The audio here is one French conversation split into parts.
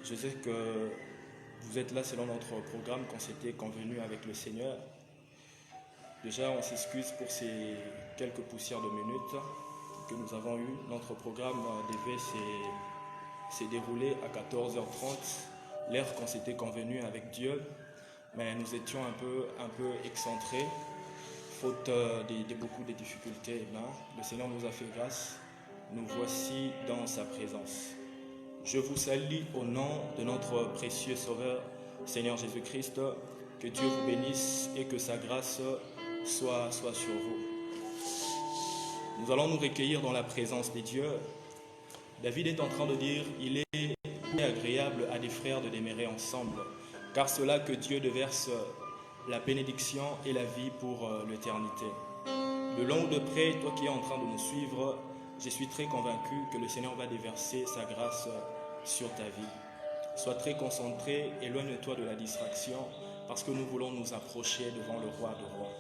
Je sais que vous êtes là selon notre programme qu'on s'était convenu avec le Seigneur. Déjà, on s'excuse pour ces quelques poussières de minutes que nous avons eues. Notre programme devait s'est déroulé à 14h30, l'heure qu'on s'était convenu avec Dieu. Mais nous étions un peu excentrés, faute de beaucoup de difficultés. Le Seigneur nous a fait grâce. Nous voici dans sa présence. Je vous salue au nom de notre précieux Sauveur, Seigneur Jésus-Christ. Que Dieu vous bénisse et que sa grâce soit sur vous. Nous allons nous recueillir dans la présence des dieux. David est en train de dire, il est agréable à des frères de demeurer ensemble, car c'est là que Dieu déverse la bénédiction et la vie pour l'éternité. De loin ou de près, toi qui es en train de nous suivre, je suis très convaincu que le Seigneur va déverser sa grâce sur ta vie. Sois très concentré, éloigne-toi de la distraction, parce que nous voulons nous approcher devant le roi des rois.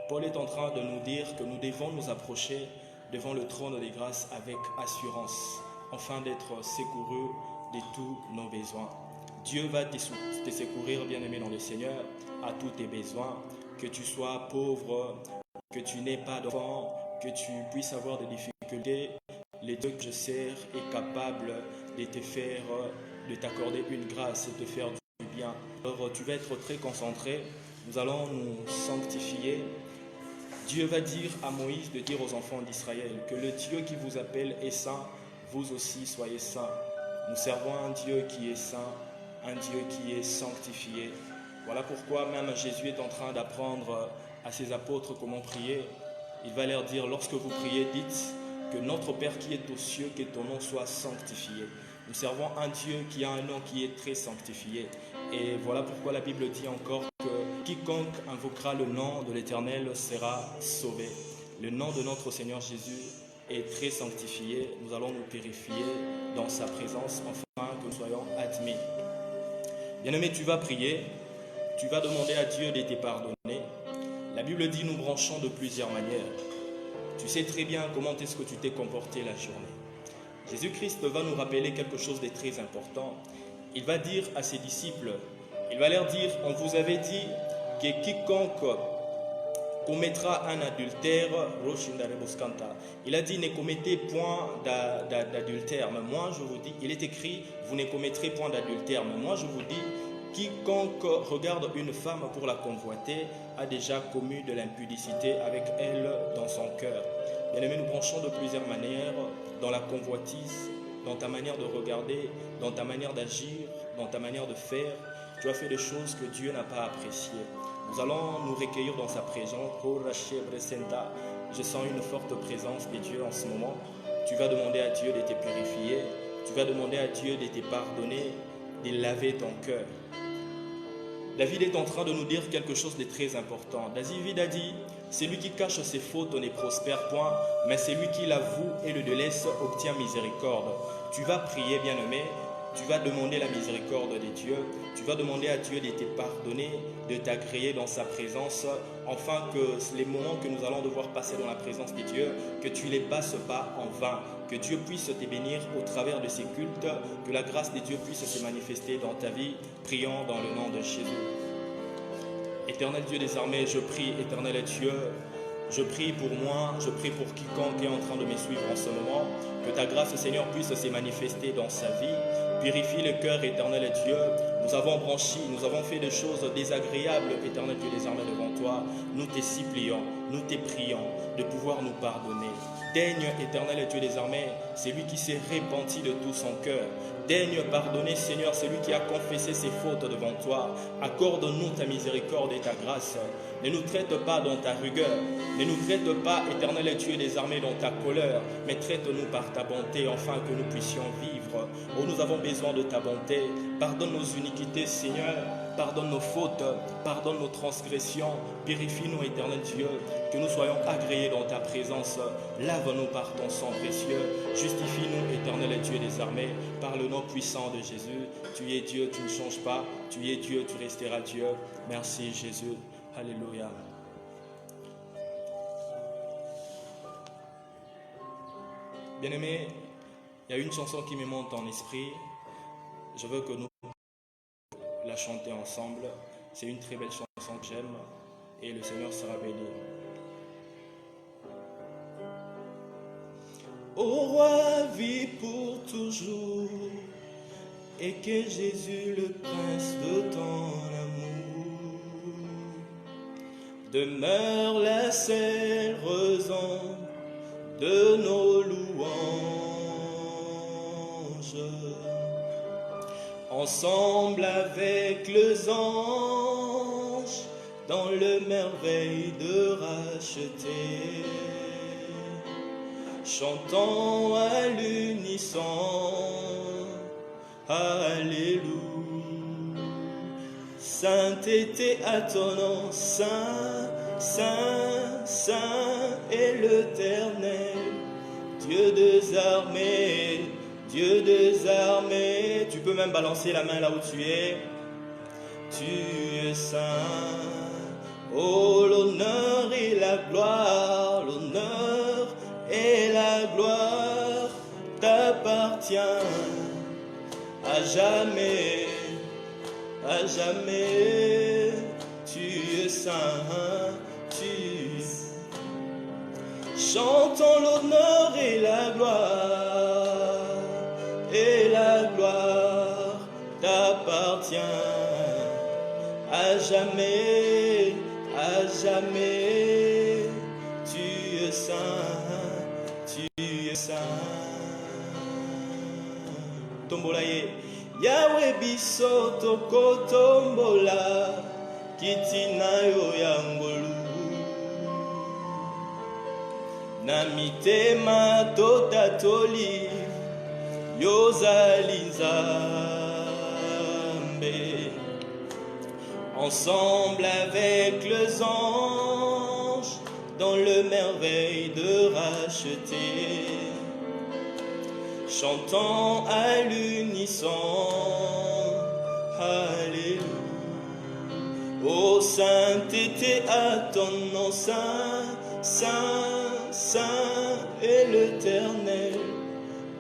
Paul est en train de nous dire que nous devons nous approcher devant le trône des grâces avec assurance, afin d'être secourus de tous nos besoins. Dieu va te secourir, bien-aimé dans le Seigneur, à tous tes besoins, que tu sois pauvre, que tu n'aies pas d'enfant, que tu puisses avoir des difficultés. Le Dieu que je sers est capable de te faire, de t'accorder une grâce et de te faire du bien. Alors tu vas être très concentré, nous allons nous sanctifier. Dieu va dire à Moïse de dire aux enfants d'Israël que le Dieu qui vous appelle est saint, vous aussi soyez saints. Nous servons un Dieu qui est saint, un Dieu qui est sanctifié. Voilà pourquoi même Jésus est en train d'apprendre à ses apôtres comment prier. Il va leur dire, lorsque vous priez, dites que notre Père qui est aux cieux, que ton nom soit sanctifié. Nous servons un Dieu qui a un nom qui est très sanctifié. Et voilà pourquoi la Bible dit encore que quiconque invoquera le nom de l'Éternel sera sauvé. Le nom de notre Seigneur Jésus est très sanctifié. Nous allons nous purifier dans sa présence, afin que nous soyons admis. Bien-aimé, tu vas prier, tu vas demander à Dieu de te pardonner. La Bible dit, nous branchons de plusieurs manières. Tu sais très bien comment est-ce que tu t'es comporté la journée. Jésus-Christ va nous rappeler quelque chose de très important. Il va dire à ses disciples, il va leur dire, on vous avait dit que quiconque commettra un adultère, il a dit, ne commettez point d'adultère. Mais moi, je vous dis, il est écrit, vous ne commettrez point d'adultère. Mais moi, je vous dis, quiconque regarde une femme pour la convoiter a déjà commis de l'impudicité avec elle dans son cœur. Bien-aimés, nous branchons de plusieurs manières dans la convoitise, dans ta manière de regarder, dans ta manière d'agir, dans ta manière de faire. Tu as fait des choses que Dieu n'a pas appréciées. Nous allons nous recueillir dans sa présence. Je sens une forte présence de Dieu en ce moment. Tu vas demander à Dieu de te purifier. Tu vas demander à Dieu de te pardonner, de laver ton cœur. David est en train de nous dire quelque chose de très important. David a dit, celui qui cache ses fautes ne prospère point, mais celui qui l'avoue et le délaisse obtient miséricorde. Tu vas prier, bien-aimé, tu vas demander la miséricorde de Dieu, tu vas demander à Dieu de te pardonner, de t'agréer dans sa présence, afin que les moments que nous allons devoir passer dans la présence de Dieu, que tu ne les passes pas en vain, que Dieu puisse te bénir au travers de ces cultes, que la grâce de Dieu puisse se manifester dans ta vie. Prions dans le nom de Jésus. Éternel Dieu des armées, je prie, éternel Dieu, je prie pour moi, je prie pour quiconque est en train de me suivre en ce moment, que ta grâce, Seigneur, puisse se manifester dans sa vie. Purifie le cœur, éternel Dieu. Nous avons branchi, nous avons fait des choses désagréables, éternel Dieu des armées, devant toi. Nous te supplions, nous te prions de pouvoir nous pardonner. Daigne, éternel Dieu des armées, celui qui s'est repenti de tout son cœur. Daigne pardonner, Seigneur, celui qui a confessé ses fautes devant toi. Accorde-nous ta miséricorde et ta grâce. Ne nous traite pas dans ta rigueur. Ne nous traite pas, éternel Dieu des armées, dans ta colère, mais traite-nous par ta bonté, afin que nous puissions vivre. Oh, nous avons besoin de ta bonté. Pardonne nos iniquités, Seigneur. Pardonne nos fautes. Pardonne nos transgressions. Purifie-nous, éternel Dieu, que nous soyons agréés dans ta présence. Lave-nous par ton sang précieux. Justifie-nous, éternel Dieu des armées, par le nom puissant de Jésus. Tu es Dieu, tu ne changes pas. Tu es Dieu, tu resteras Dieu. Merci Jésus. Alléluia. Bien-aimé, il y a une chanson qui me monte en esprit. Je veux que nous la chanter ensemble. C'est une très belle chanson que j'aime et le Seigneur sera béni. Ô roi, vis pour toujours, et que Jésus, le prince de ton amour, demeure la seule raison de nos louanges. Ensemble avec les anges, dans le merveille de racheter, chantons à l'unisson, Alléluia. Sainteté à ton nom, Saint, Saint, Saint est l'Éternel, Dieu des armées, Dieu des armées. Tu peux même balancer la main là où tu es. Tu es saint. Oh, l'honneur et la gloire, l'honneur et la gloire t'appartient à jamais, à jamais. Tu es saint, tu es. Chantons l'honneur et la gloire t'appartient à jamais, à jamais. Tu es saint, tu es saint. Tombolaye, Yahweh biso toko tombola, kitina yo yangolu. Na mitema totatoli, yozali Nzambe. Ensemble avec les anges, dans le merveille de racheter, chantons à l'unisson, Alléluia. Ô sainteté à ton nom, Saint, Saint, Saint est l'Éternel,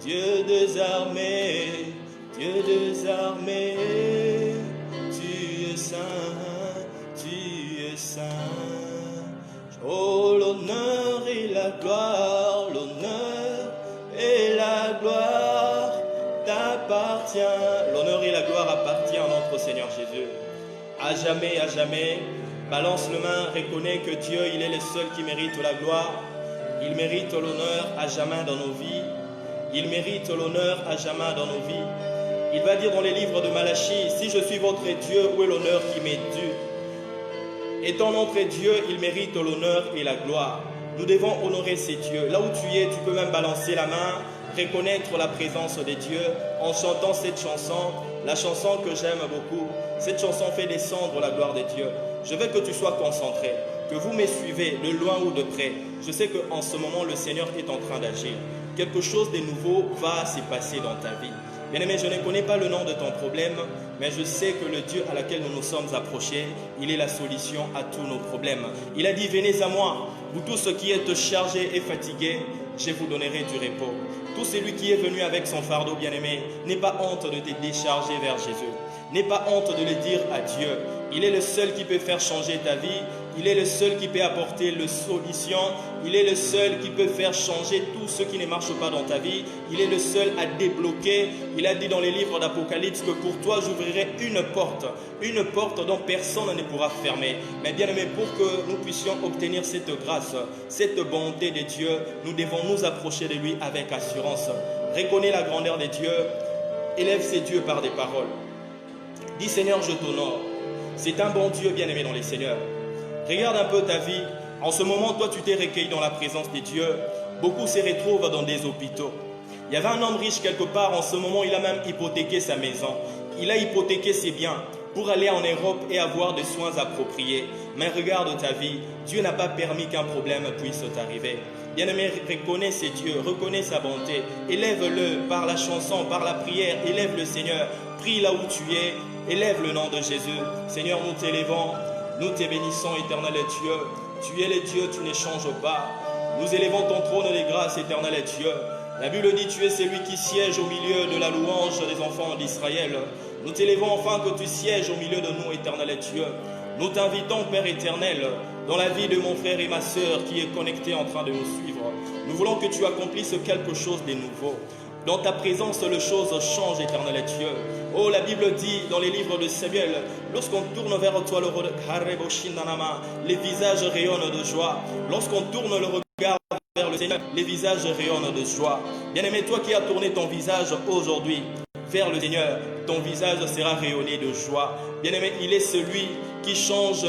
Dieu des armées, Dieu des armées. Tu es saint, tu es saint. Oh, l'honneur et la gloire, l'honneur et la gloire t'appartient. L'honneur et la gloire appartient à notre Seigneur Jésus. À jamais, balance le main, reconnais que Dieu, il est le seul qui mérite la gloire. Il mérite l'honneur à jamais dans nos vies. Il mérite l'honneur à jamais dans nos vies. Il va dire dans les livres de Malachie, si je suis votre Dieu, où est l'honneur qui m'est dû? Étant notre Dieu, il mérite l'honneur et la gloire. Nous devons honorer ces dieux. Là où tu es, tu peux même balancer la main, reconnaître la présence de Dieu en chantant cette chanson, la chanson que j'aime beaucoup. Cette chanson fait descendre la gloire de Dieu. Je veux que tu sois concentré, que vous me suivez de loin ou de près. Je sais qu'en ce moment, le Seigneur est en train d'agir. Quelque chose de nouveau va se passer dans ta vie. Bien-aimé, je ne connais pas le nom de ton problème, mais je sais que le Dieu à laquelle nous nous sommes approchés, il est la solution à tous nos problèmes. Il a dit, venez à moi, vous tous ceux qui êtes chargés et fatigués, je vous donnerai du repos. Tout celui qui est venu avec son fardeau, bien-aimé, n'aie pas honte de te décharger vers Jésus. N'aie pas honte de le dire à Dieu. Il est le seul qui peut faire changer ta vie. Il est le seul qui peut apporter la solution. Il est le seul qui peut faire changer tout ce qui ne marche pas dans ta vie. Il est le seul à débloquer. Il a dit dans les livres d'Apocalypse que pour toi, j'ouvrirai une porte dont personne ne pourra fermer. Mais bien aimé, pour que nous puissions obtenir cette grâce, cette bonté de Dieu, nous devons nous approcher de lui avec assurance. Reconnais la grandeur de Dieu. Élève ses dieux par des paroles. Dis Seigneur, je t'honore. C'est un bon Dieu bien aimé dans les seigneurs. Regarde un peu ta vie. En ce moment, toi, tu t'es recueilli dans la présence de Dieu. Beaucoup se retrouvent dans des hôpitaux. Il y avait un homme riche quelque part. En ce moment, il a même hypothéqué sa maison. Il a hypothéqué ses biens pour aller en Europe et avoir des soins appropriés. Mais regarde ta vie. Dieu n'a pas permis qu'un problème puisse t'arriver. Bien-aimé, reconnais ses dieux, reconnais sa bonté. Élève-le par la chanson, par la prière. Élève le Seigneur. Prie là où tu es. Élève le nom de Jésus. Seigneur, nous t'élèvons. Nous te bénissons, éternel Dieu. Tu es le Dieu, tu ne changes pas. Nous élevons ton trône de grâce, éternel Dieu. La Bible dit, tu es celui qui siège au milieu de la louange des enfants d'Israël. Nous t'élevons enfin que tu sièges au milieu de nous, éternel Dieu. Nous t'invitons, Père éternel, dans la vie de mon frère et ma sœur qui est connecté en train de nous suivre. Nous voulons que tu accomplisses quelque chose de nouveau. Dans ta présence, les choses changent, éternel Dieu. Oh, la Bible dit dans les livres de Samuel, lorsqu'on tourne vers toi les visages rayonnent de joie. Lorsqu'on tourne le regard vers le Seigneur, les visages rayonnent de joie. Bien-aimé, toi qui as tourné ton visage aujourd'hui vers le Seigneur, ton visage sera rayonné de joie. Bien-aimé, il est celui qui change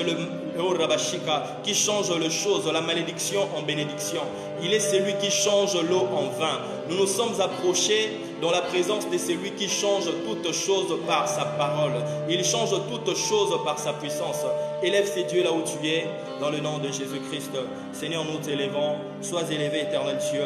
qui change les choses, la malédiction en bénédiction. Il est celui qui change l'eau en vin. Nous nous sommes approchés dans la présence de celui qui change toutes choses par sa parole. Il change toutes choses par sa puissance. Élève ces dieux là où tu es, dans le nom de Jésus-Christ. Seigneur, nous t'élevons. Sois élevé, éternel Dieu.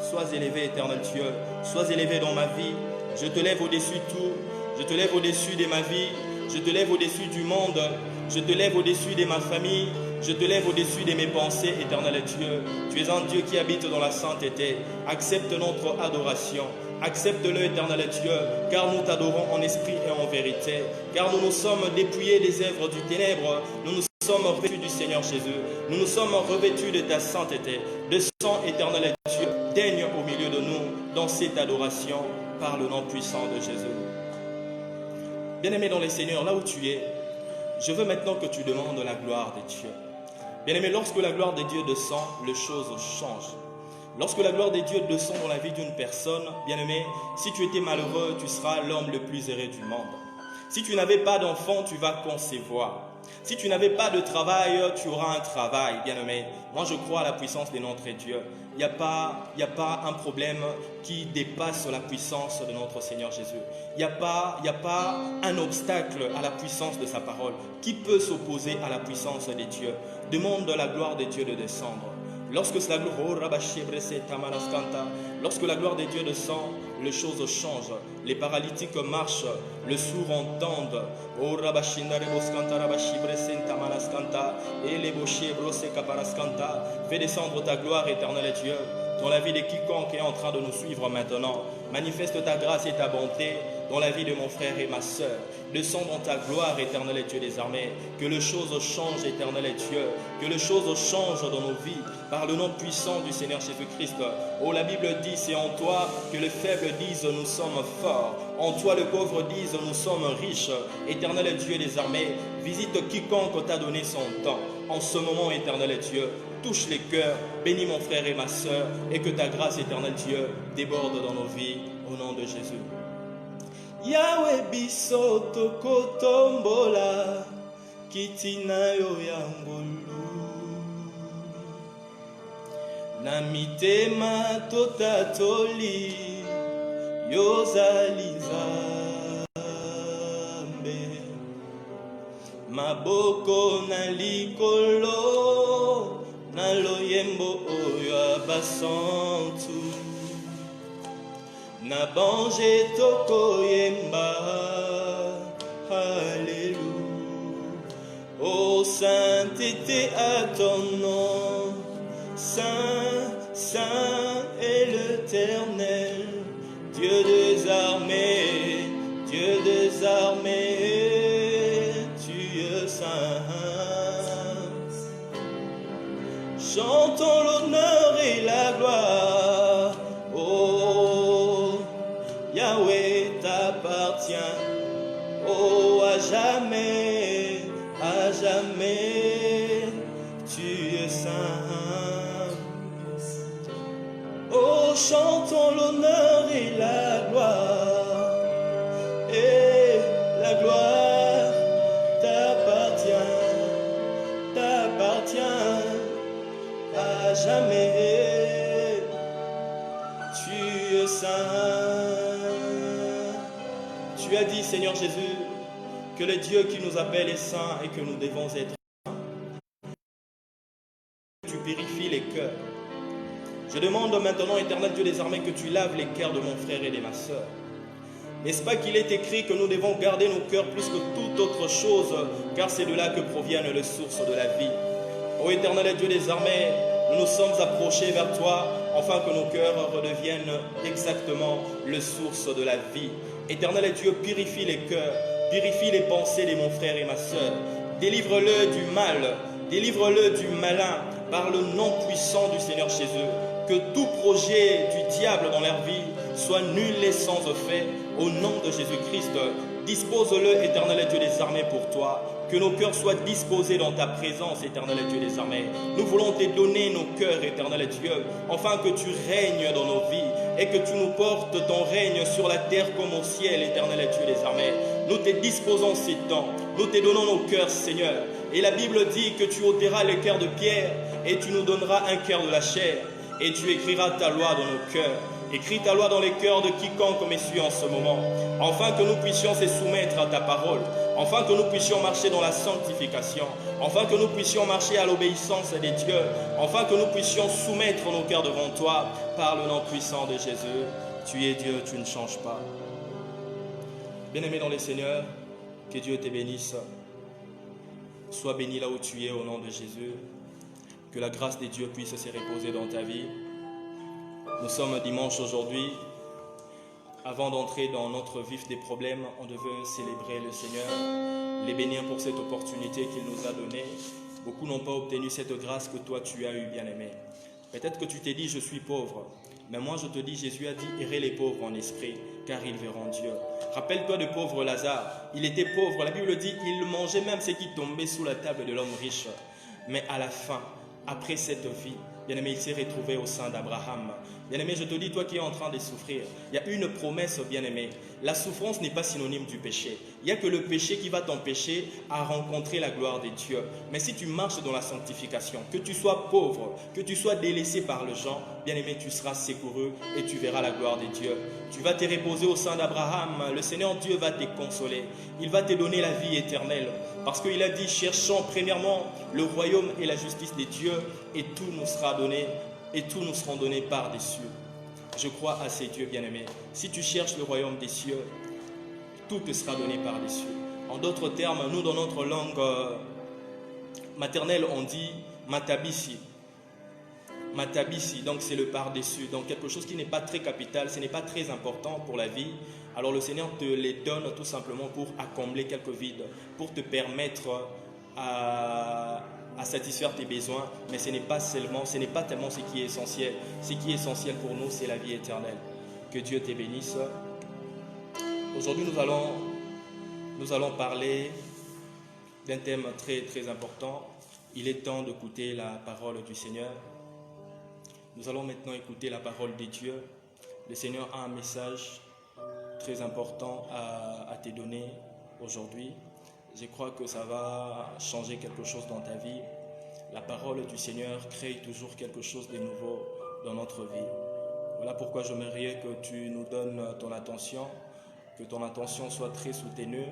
Sois élevé, éternel Dieu. Sois élevé dans ma vie. Je te lève au-dessus de tout. Je te lève au-dessus de ma vie. Je te lève au-dessus du monde. Je te lève au-dessus de ma famille. Je te lève au-dessus de mes pensées, éternel Dieu. Tu es un Dieu qui habite dans la sainteté. Accepte notre adoration. Accepte-le, éternel Dieu, car nous t'adorons en esprit et en vérité. Car nous nous sommes dépouillés des œuvres du ténèbre. Nous nous sommes revêtus du Seigneur Jésus. Nous nous sommes revêtus de ta sainteté. De sang, éternel Dieu, daigne au milieu de nous dans cette adoration par le nom puissant de Jésus. Bien-aimé dans les Seigneurs, là où tu es, je veux maintenant que tu demandes la gloire de Dieu. Bien-aimé, lorsque la gloire de Dieu descend, les choses changent. Lorsque la gloire de Dieu descend dans la vie d'une personne, bien-aimé, si tu étais malheureux, tu seras l'homme le plus heureux du monde. Si tu n'avais pas d'enfant, tu vas concevoir. Si tu n'avais pas de travail, tu auras un travail, bien-aimé. Moi, je crois à la puissance de notre Dieu. Il n'y a pas un problème qui dépasse la puissance de notre Seigneur Jésus. Il n'y a pas un obstacle à la puissance de sa parole. Qui peut s'opposer à la puissance de Dieu? Demande la gloire de Dieu de descendre. Lorsque la gloire de Dieu descend, les choses changent. Les paralytiques marchent, les sourds entendent. Fais descendre ta gloire, éternel Dieu, dans la vie de quiconque est en train de nous suivre maintenant. Manifeste ta grâce et ta bonté dans la vie de mon frère et ma sœur. Descends dans ta gloire, éternel Dieu des armées. Que les choses changent, éternel Dieu. Que les choses changent dans nos vies par le nom puissant du Seigneur Jésus-Christ. Oh, la Bible dit, c'est en toi que les faibles disent nous sommes forts. En toi, les pauvres disent nous sommes riches. Éternel Dieu des armées, visite quiconque t'a donné son temps. En ce moment, éternel Dieu, touche les cœurs, bénis mon frère et ma sœur, et que ta grâce, éternel Dieu, déborde dans nos vies, au nom de Jésus. Yahweh biso tokotombola kitina yo yangolu na mitema totatoli yozali Nzambe maboko na likolo na loyembo oyo abasantu na bange tokoyemba, alléluia. Ô sainteté à ton nom, saint, saint est l'Éternel, Dieu des armées, Dieu des armées, tu es saint. Chantons l'honneur et la gloire, oh Yahweh t'appartient, oh à jamais, tu es saint. Oh chantons l'honneur et la gloire, et la gloire t'appartient à jamais, tu es saint. Tu as dit, Seigneur Jésus, que le Dieu qui nous appelle est saint et que nous devons être saints. Tu purifies les cœurs. Je demande maintenant, éternel Dieu des armées, que tu laves les cœurs de mon frère et de ma sœur. N'est-ce pas qu'il est écrit que nous devons garder nos cœurs plus que toute autre chose, car c'est de là que proviennent les sources de la vie. Ô éternel Dieu des armées, nous nous sommes approchés vers toi, afin que nos cœurs redeviennent exactement le source de la vie. Éternel Dieu, purifie les cœurs, purifie les pensées de mon frère et ma soeur. Délivre-le du mal, délivre-le du malin, par le nom puissant du Seigneur Jésus. Que tout projet du diable dans leur vie soit nul et sans effet, au nom de Jésus-Christ. Dispose-le, éternel Dieu des armées, pour toi. Que nos cœurs soient disposés dans ta présence, éternel Dieu des armées. Nous voulons te donner nos cœurs, éternel Dieu, afin que tu règnes dans nos vies et que tu nous portes ton règne sur la terre comme au ciel, éternel Dieu des armées. Nous te disposons ces temps, nous te donnons nos cœurs, Seigneur. Et la Bible dit que tu ôteras le cœur de pierre et tu nous donneras un cœur de la chair. Et tu écriras ta loi dans nos cœurs. Écris ta loi dans les cœurs de quiconque me suit en ce moment, afin que nous puissions se soumettre à ta parole, afin que nous puissions marcher dans la sanctification, afin que nous puissions marcher à l'obéissance des dieux, afin que nous puissions soumettre nos cœurs devant toi, par le nom puissant de Jésus. Tu es Dieu, tu ne changes pas. Bien-aimé dans les Seigneurs, que Dieu te bénisse. Sois béni là où tu es au nom de Jésus. Que la grâce de Dieu puisse se reposer dans ta vie. Nous sommes dimanche aujourd'hui. Avant d'entrer dans notre vif des problèmes, on devait célébrer le Seigneur, les bénir pour cette opportunité qu'il nous a donnée. Beaucoup n'ont pas obtenu cette grâce que toi tu as eue, bien-aimé. Peut-être que tu t'es dit, je suis pauvre. Mais moi je te dis, Jésus a dit, errez les pauvres en esprit, car ils verront Dieu. Rappelle-toi de pauvre Lazare. Il était pauvre. La Bible dit, il mangeait même ce qui tombait sous la table de l'homme riche. Mais à la fin, après cette vie, bien-aimé, il s'est retrouvé au sein d'Abraham. Bien-aimé, je te dis, toi qui es en train de souffrir, il y a une promesse, bien-aimé. La souffrance n'est pas synonyme du péché. Il n'y a que le péché qui va t'empêcher à rencontrer la gloire de Dieu. Mais si tu marches dans la sanctification, que tu sois pauvre, que tu sois délaissé par les gens, bien-aimé, tu seras secouru et tu verras la gloire de Dieu. Tu vas te reposer au sein d'Abraham. Le Seigneur Dieu va te consoler. Il va te donner la vie éternelle. Parce qu'il a dit, cherchons premièrement le royaume et la justice de Dieu et tout nous sera donné et tout nous sera donné par des cieux. Je crois à ces dieux bien-aimés. Si tu cherches le royaume des cieux, tout te sera donné par les cieux. En d'autres termes, nous dans notre langue maternelle, on dit matabisi. Matabisi, donc c'est le par-dessus. Donc quelque chose qui n'est pas très capital, ce n'est pas très important pour la vie. Alors le Seigneur te les donne tout simplement pour combler quelques vides, pour te permettre à satisfaire tes besoins, mais ce n'est pas tellement ce qui est essentiel. Ce qui est essentiel pour nous, c'est la vie éternelle. Que Dieu te bénisse. Aujourd'hui, nous allons parler d'un thème très, très important. Il est temps d'écouter la parole du Seigneur. Nous allons maintenant écouter la parole de Dieu. Le Seigneur a un message très important à te donner aujourd'hui. Je crois que ça va changer quelque chose dans ta vie. La parole du Seigneur crée toujours quelque chose de nouveau dans notre vie. Voilà pourquoi j'aimerais que tu nous donnes ton attention, que ton attention soit très soutenue.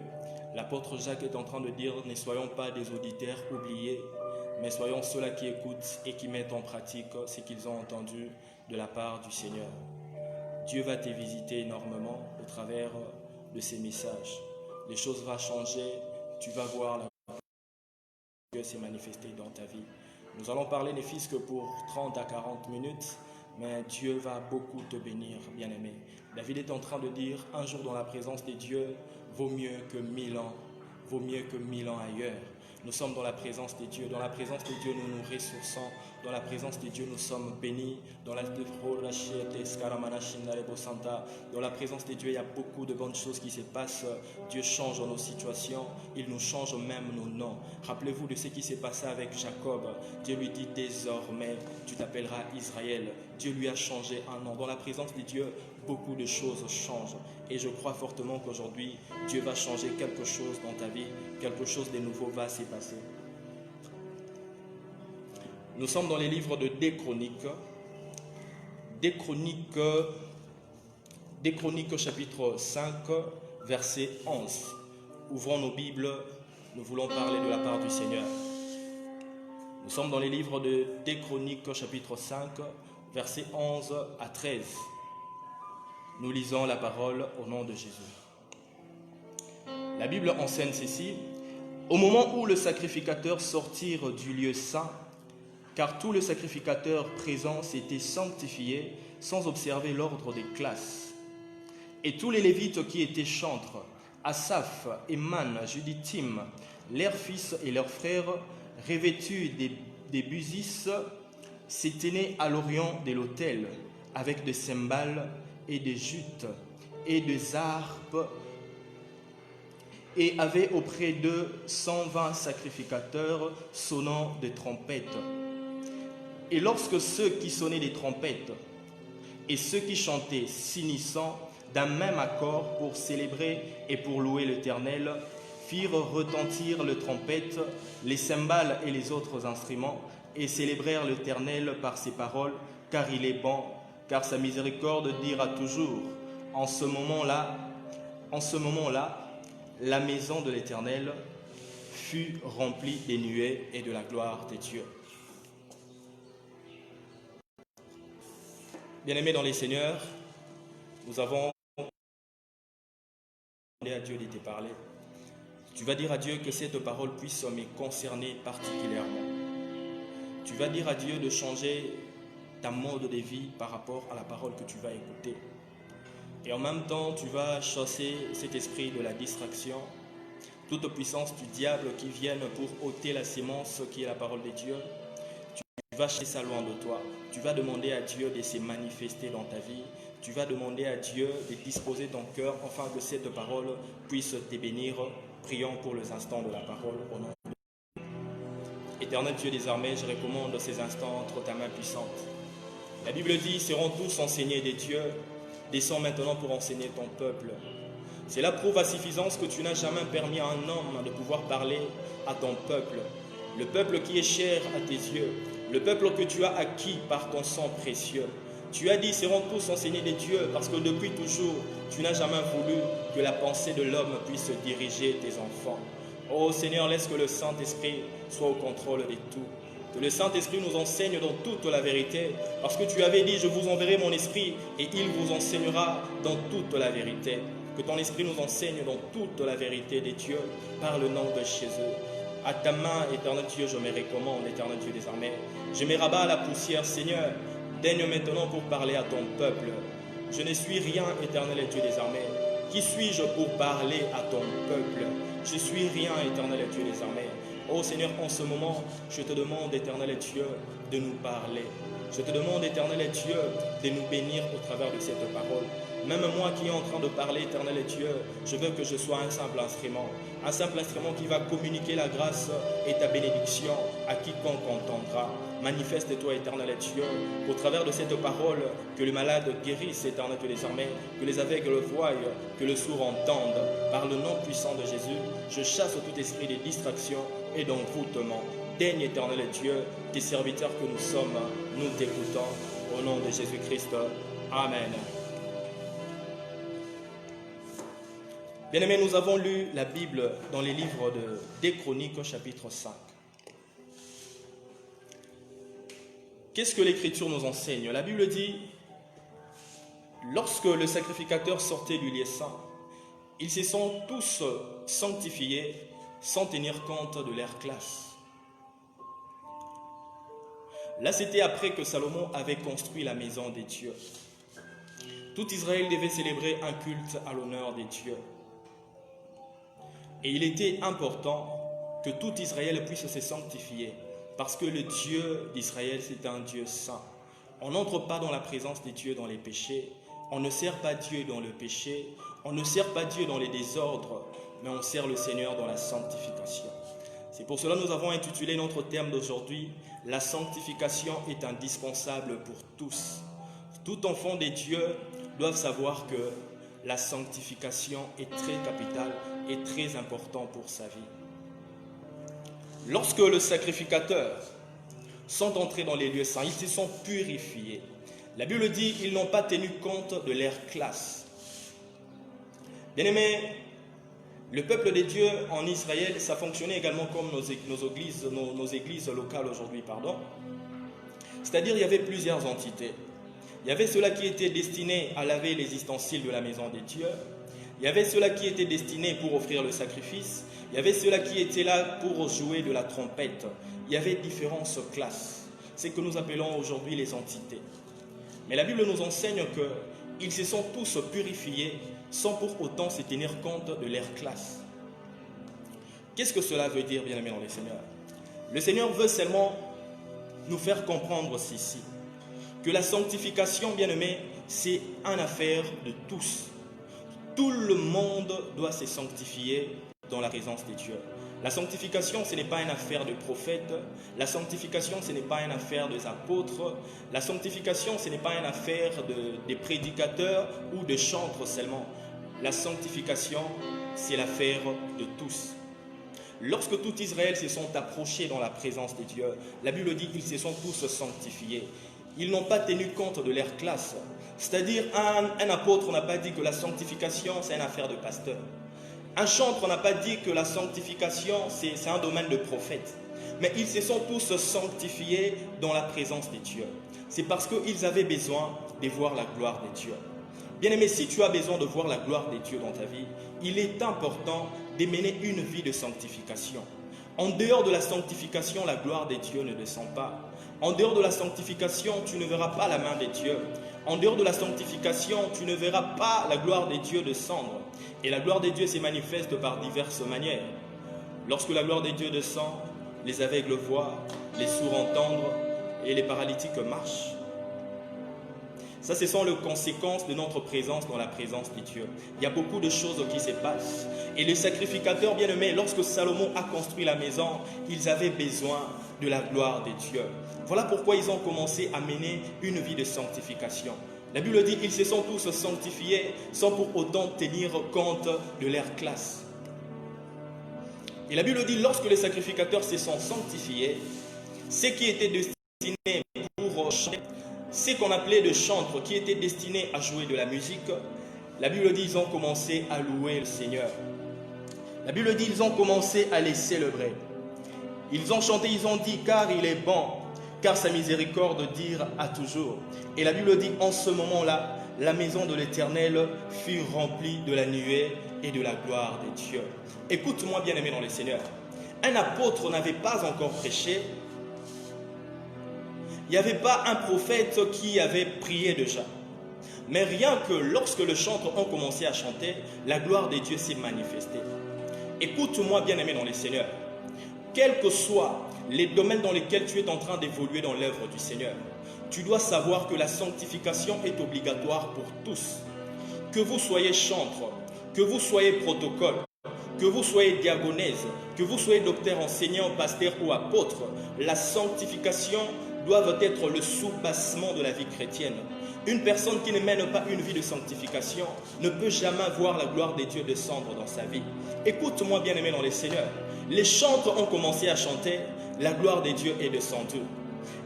L'apôtre Jacques est en train de dire, ne soyons pas des auditeurs oubliés, mais soyons ceux-là qui écoutent et qui mettent en pratique ce qu'ils ont entendu de la part du Seigneur. Dieu va te visiter énormément au travers de ces messages. Les choses vont changer. Tu vas voir la gloire de Dieu s'est manifestée dans ta vie. Nous allons parler, ne fût-ce que pour 30 à 40 minutes, mais Dieu va beaucoup te bénir, bien-aimé. David est en train de dire, un jour dans la présence de Dieu vaut mieux que 1000 ans, vaut mieux que 1000 ans ailleurs. Nous sommes dans la présence de Dieu. Dans la présence de Dieu, nous nous ressourçons. Dans la présence de Dieu, nous sommes bénis. Dans la présence de Dieu, il y a beaucoup de bonnes choses qui se passent. Dieu change nos situations. Il nous change même nos noms. Rappelez-vous de ce qui s'est passé avec Jacob. Dieu lui dit désormais, tu t'appelleras Israël. Dieu lui a changé un nom. Dans la présence de Dieu, beaucoup de choses changent. Et je crois fortement qu'aujourd'hui, Dieu va changer quelque chose dans ta vie. Quelque chose de nouveau va s'y passer. Nous sommes dans les livres de 2 Chroniques. 2 Chroniques chapitre 5, verset 11. Ouvrons nos Bibles, nous voulons parler de la part du Seigneur. Nous sommes dans les livres de 2 Chroniques chapitre 5, verset 11 à 13. Nous lisons la parole au nom de Jésus. La Bible enseigne ceci. Au moment où le sacrificateur sortit du lieu saint, car tous les sacrificateurs présents s'étaient sanctifiés sans observer l'ordre des classes. Et tous les Lévites qui étaient chantres, Asaph, Éman, Juditim, leurs fils et leurs frères, revêtus des busis, s'éteignaient à l'orient de l'autel, avec des cymbales et des jutes et des harpes, et avaient auprès d'eux 120 sacrificateurs sonnant des trompettes. Et lorsque ceux qui sonnaient des trompettes et ceux qui chantaient s'unissant d'un même accord pour célébrer et pour louer l'Éternel, firent retentir les trompettes, les cymbales et les autres instruments, et célébrèrent l'Éternel par ses paroles, car il est bon, car sa miséricorde dira toujours. En ce moment-là, la maison de l'Éternel fut remplie des nuées et de la gloire des dieux. Bien-aimés dans les Seigneurs, nous avons demandé à Dieu de te parler. Tu vas dire à Dieu que cette parole puisse me concerner particulièrement. Tu vas dire à Dieu de changer ta mode de vie par rapport à la parole que tu vas écouter. Et en même temps, tu vas chasser cet esprit de la distraction, toute puissance du diable qui vienne pour ôter la sémence qui est la parole de Dieu. Tu vas chasser ça loin de toi. Tu vas demander à Dieu de se manifester dans ta vie. Tu vas demander à Dieu de disposer ton cœur afin que cette parole puisse te bénir. Prions pour les instants de la parole au nom de Dieu. Éternel Dieu des armées, je recommande ces instants entre ta main puissante. La Bible dit, seront tous enseignés des dieux. Descends maintenant pour enseigner ton peuple. Cela prouve à suffisance que tu n'as jamais permis à un homme de pouvoir parler à ton peuple. Le peuple qui est cher à tes yeux. Le peuple que tu as acquis par ton sang précieux. Tu as dit, seront tous enseignés des dieux, parce que depuis toujours, tu n'as jamais voulu que la pensée de l'homme puisse diriger tes enfants. Oh Seigneur, laisse que le Saint-Esprit soit au contrôle de tout. Que le Saint-Esprit nous enseigne dans toute la vérité, parce que tu avais dit, je vous enverrai mon esprit, et il vous enseignera dans toute la vérité. Que ton esprit nous enseigne dans toute la vérité des dieux, par le nom de Jésus. À ta main, éternel Dieu, je me recommande, éternel Dieu des armées. Je me rabats à la poussière, Seigneur. Daigne maintenant pour parler à ton peuple. Je ne suis rien, éternel Dieu des armées. Qui suis-je pour parler à ton peuple? Je suis rien, éternel Dieu des armées. Oh Seigneur, en ce moment, je te demande, éternel Dieu, de nous parler. Je te demande, éternel Dieu, de nous bénir au travers de cette parole. Même moi qui est en train de parler, éternel Dieu, je veux que je sois un simple instrument qui va communiquer la grâce et ta bénédiction à quiconque entendra. Manifeste-toi, éternel Dieu, qu'au travers de cette parole, que le malade guérisse, éternel Dieu des armées, que les aveugles voient, que le sourd entende. Par le nom puissant de Jésus, je chasse tout esprit de distraction et d'envoûtement. Daigne, éternel Dieu, tes serviteurs que nous sommes, nous t'écoutons. Au nom de Jésus-Christ. Amen. Bien-aimés, nous avons lu la Bible dans les livres des Chroniques au chapitre 5. Qu'est-ce que l'Écriture nous enseigne? La Bible dit, lorsque le sacrificateur sortait du lieu saint, ils se sont tous sanctifiés sans tenir compte de leur classe. Là, c'était après que Salomon avait construit la maison des dieux. Tout Israël devait célébrer un culte à l'honneur des dieux. Et il était important que tout Israël puisse se sanctifier, parce que le Dieu d'Israël, c'est un Dieu saint. On n'entre pas dans la présence des dieux dans les péchés, on ne sert pas Dieu dans le péché, on ne sert pas Dieu dans les désordres, mais on sert le Seigneur dans la sanctification. C'est pour cela que nous avons intitulé notre terme d'aujourd'hui, « La sanctification est indispensable pour tous ». Tout enfant des dieux doit savoir que la sanctification est très capitale et très importante pour sa vie. Lorsque les sacrificateurs sont entrés dans les lieux saints, ils se sont purifiés. La Bible dit qu'ils n'ont pas tenu compte de leur classe. Bien-aimés, le peuple de Dieu en Israël, ça fonctionnait également comme nos églises locales aujourd'hui, C'est-à-dire, il y avait plusieurs entités. Il y avait ceux-là qui étaient destinés à laver les ustensiles de la maison des dieux. Il y avait ceux-là qui étaient destinés pour offrir le sacrifice. Il y avait ceux-là qui étaient là pour jouer de la trompette. Il y avait différentes classes. c'est que nous appelons aujourd'hui les entités. Mais la Bible nous enseigne qu'ils se sont tous purifiés sans pour autant se tenir compte de leur classe. Qu'est-ce que cela veut dire, bien-aimés dans le Seigneur? Le Seigneur veut seulement nous faire comprendre ceci, que la sanctification, bien-aimés, c'est une affaire de tous. Tout le monde doit se sanctifier dans la présence de Dieu. La sanctification, ce n'est pas une affaire de prophètes. La sanctification, ce n'est pas une affaire des apôtres. La sanctification, ce n'est pas une affaire des prédicateurs ou de chantres seulement. La sanctification, c'est l'affaire de tous. Lorsque tout Israël se sont approchés dans la présence de Dieu, la Bible dit qu'ils se sont tous sanctifiés. Ils n'ont pas tenu compte de leur classe. C'est-à-dire, un apôtre n'a pas dit que la sanctification, c'est une affaire de pasteur. Un chantre n'a pas dit que la sanctification, c'est un domaine de prophète. Mais ils se sont tous sanctifiés dans la présence de Dieu. C'est parce qu'ils avaient besoin de voir la gloire de Dieu. Bien-aimé, si tu as besoin de voir la gloire de Dieu dans ta vie, il est important de mener une vie de sanctification. En dehors de la sanctification, la gloire de Dieu ne descend pas. En dehors de la sanctification, tu ne verras pas la main de Dieu. En dehors de la sanctification, tu ne verras pas la gloire de Dieu descendre. Et la gloire de Dieu se manifeste par diverses manières. Lorsque la gloire de Dieu descend, les aveugles voient, les sourds entendent et les paralytiques marchent. Ça, ce sont les conséquences de notre présence dans la présence de Dieu. Il y a beaucoup de choses qui se passent. Et les sacrificateurs bien-aimés, lorsque Salomon a construit la maison, ils avaient besoin de la gloire de Dieu. Voilà pourquoi ils ont commencé à mener une vie de sanctification. La Bible dit qu'ils se sont tous sanctifiés sans pour autant tenir compte de leur classe. Et la Bible dit lorsque les sacrificateurs se sont sanctifiés, ce qui était destiné pour chanter, ce qu'on appelait de chantres, qui étaient destinés à jouer de la musique, la Bible dit qu'ils ont commencé à louer le Seigneur. La Bible dit qu'ils ont commencé à les célébrer. Ils ont chanté, ils ont dit, car il est bon, car sa miséricorde dure à toujours. Et la Bible dit, en ce moment-là, la maison de l'Éternel fut remplie de la nuée et de la gloire de Dieu. Écoute-moi, bien-aimé dans le Seigneur. Un apôtre n'avait pas encore prêché. Il n'y avait pas un prophète qui avait prié déjà. Mais rien que lorsque les chantres ont commencé à chanter, la gloire de Dieu s'est manifestée. Écoute-moi, bien-aimé dans le Seigneur. Quels que soient les domaines dans lesquels tu es en train d'évoluer dans l'œuvre du Seigneur, tu dois savoir que la sanctification est obligatoire pour tous. Que vous soyez chantre, que vous soyez protocole, que vous soyez diagonèse, que vous soyez docteur, enseignant, pasteur ou apôtre, la sanctification doit être le soubassement de la vie chrétienne. Une personne qui ne mène pas une vie de sanctification ne peut jamais voir la gloire de Dieu descendre dans sa vie. Écoute-moi, bien-aimé dans le Seigneur. Les chantres ont commencé à chanter, la gloire de Dieu est descendue.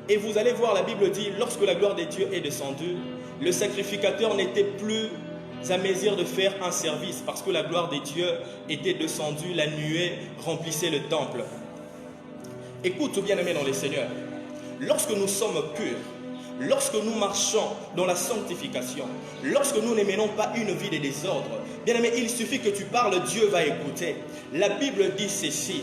Et vous allez voir, la Bible dit, lorsque la gloire de Dieu est descendue, le sacrificateur n'était plus à mesure de faire un service parce que la gloire de Dieu était descendue, la nuée remplissait le temple. Écoute, bien-aimé dans le Seigneur, lorsque nous sommes purs, lorsque nous marchons dans la sanctification, lorsque nous ne menons pas une vie de désordre, bien-aimé, il suffit que tu parles, Dieu va écouter. La Bible dit ceci,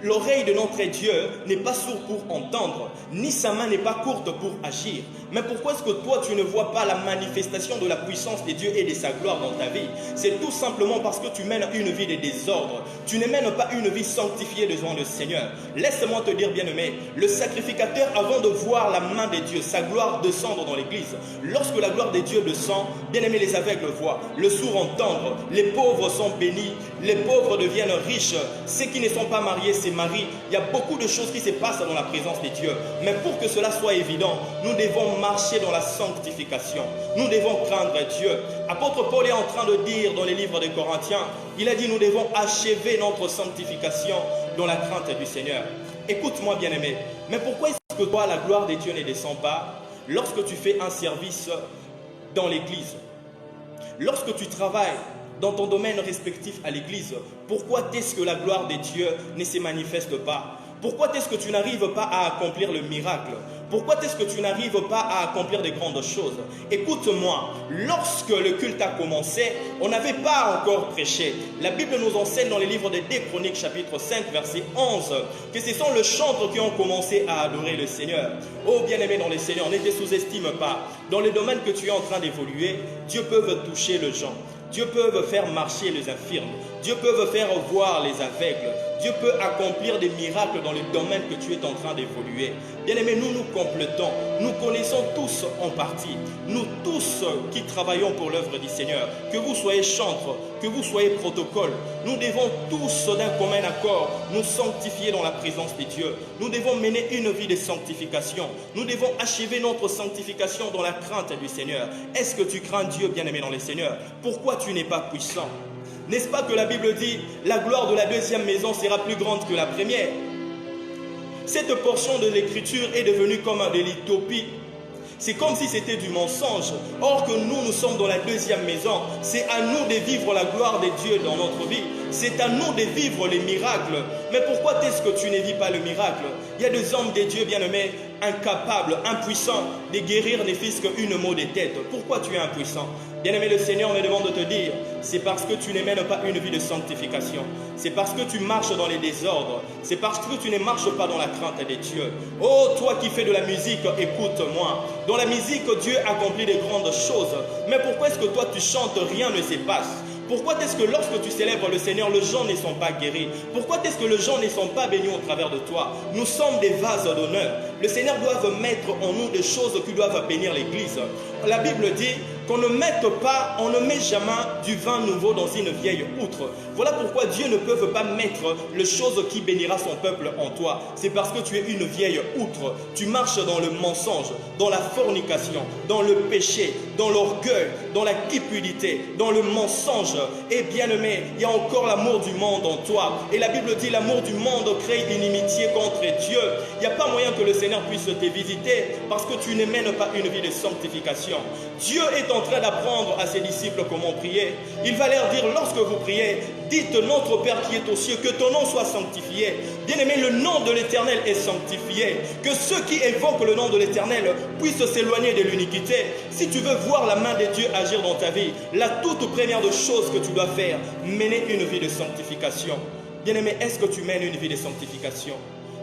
l'oreille de notre Dieu n'est pas sourde pour entendre, ni sa main n'est pas courte pour agir. Mais pourquoi est-ce que toi tu ne vois pas la manifestation de la puissance de Dieu et de sa gloire dans ta vie? C'est tout simplement parce que tu mènes une vie de désordre. Tu ne mènes pas une vie sanctifiée devant le Seigneur. Laisse-moi te dire, bien-aimé, le sacrificateur, avant de voir la main de Dieu, sa gloire descendre dans l'église, lorsque la gloire de Dieu descend, bien-aimé, les aveugles voient, le sourd entendre, les pauvres sont bénis, les pauvres deviennent riches, ceux qui ne sont pas mariés se marient. Il y a beaucoup de choses qui se passent dans la présence de Dieu. Mais pour que cela soit évident, nous devons marcher dans la sanctification. Nous devons craindre Dieu. Apôtre Paul est en train de dire dans les livres des Corinthiens, il a dit nous devons achever notre sanctification dans la crainte du Seigneur. Écoute-moi, bien-aimé, mais pourquoi est-ce que toi la gloire de Dieu ne descend pas lorsque tu fais un service dans l'église? Lorsque tu travailles dans ton domaine respectif à l'église, pourquoi est-ce que la gloire de Dieu ne se manifeste pas? Pourquoi est-ce que tu n'arrives pas à accomplir le miracle? Pourquoi est-ce que tu n'arrives pas à accomplir des grandes choses? Écoute-moi, lorsque le culte a commencé, on n'avait pas encore prêché. La Bible nous enseigne dans les livres des 2 Chroniques, chapitre 5, verset 11, que ce sont les chantres qui ont commencé à adorer le Seigneur. Oh bien-aimé dans le Seigneur, ne te sous-estime pas. Dans le domaine que tu es en train d'évoluer, Dieu peut toucher les gens. Dieu peut faire marcher les infirmes. Dieu peut faire voir les aveugles. Dieu peut accomplir des miracles dans le domaine que tu es en train d'évoluer. Bien-aimés, nous nous complétons. Nous connaissons tous en partie. Nous tous qui travaillons pour l'œuvre du Seigneur, que vous soyez chantres, que vous soyez protocole, nous devons tous d'un commun accord nous sanctifier dans la présence de Dieu. Nous devons mener une vie de sanctification. Nous devons achever notre sanctification dans la crainte du Seigneur. Est-ce que tu crains Dieu, bien-aimé dans le Seigneur? Pourquoi tu n'es pas puissant? N'est-ce pas que la Bible dit la gloire de la deuxième maison sera plus grande que la première? Cette portion de l'écriture est devenue comme de l'utopie. C'est comme si c'était du mensonge. Or que nous sommes dans la deuxième maison. C'est à nous de vivre la gloire de Dieu dans notre vie. C'est à nous de vivre les miracles. Mais pourquoi est-ce que tu ne vis pas le miracle? Il y a des hommes de Dieu bien-aimés, incapables, impuissants de guérir ne fût-ce qu'une mot de tête. Pourquoi tu es impuissant? Bien-aimé, le Seigneur me demande de te dire, c'est parce que tu ne mènes pas une vie de sanctification. C'est parce que tu marches dans les désordres. C'est parce que tu ne marches pas dans la crainte de Dieu. Oh, toi qui fais de la musique, écoute-moi. Dans la musique, Dieu accomplit de grandes choses. Mais pourquoi est-ce que toi tu chantes, rien ne se passe? Pourquoi est-ce que lorsque tu célèbres le Seigneur, les gens ne sont pas guéris? Pourquoi est-ce que les gens ne sont pas bénis au travers de toi? Nous sommes des vases d'honneur. Le Seigneur doit mettre en nous des choses qui doivent bénir l'Église. La Bible dit qu'on ne mette pas, on ne met jamais du vin nouveau dans une vieille outre. Voilà pourquoi Dieu ne peut pas mettre les choses qui bénira son peuple en toi. C'est parce que tu es une vieille outre. Tu marches dans le mensonge, dans la fornication, dans le péché, dans l'orgueil, dans la cupidité, dans le mensonge. Et bien aimé, il y a encore l'amour du monde en toi. Et la Bible dit l'amour du monde crée une inimitié contre Dieu. Il n'y a pas moyen que le Seigneur puisse te visiter parce que tu ne mènes pas une vie de sanctification. Dieu est en train d'apprendre à ses disciples comment prier. Il va leur dire, lorsque vous priez, dites notre Père qui est aux cieux, que ton nom soit sanctifié. Bien-aimé, le nom de l'Éternel est sanctifié. Que ceux qui évoquent le nom de l'Éternel puissent s'éloigner de l'iniquité. Si tu veux voir la main de Dieu agir dans ta vie, la toute première de choses que tu dois faire, mener une vie de sanctification. Bien-aimé, est-ce que tu mènes une vie de sanctification?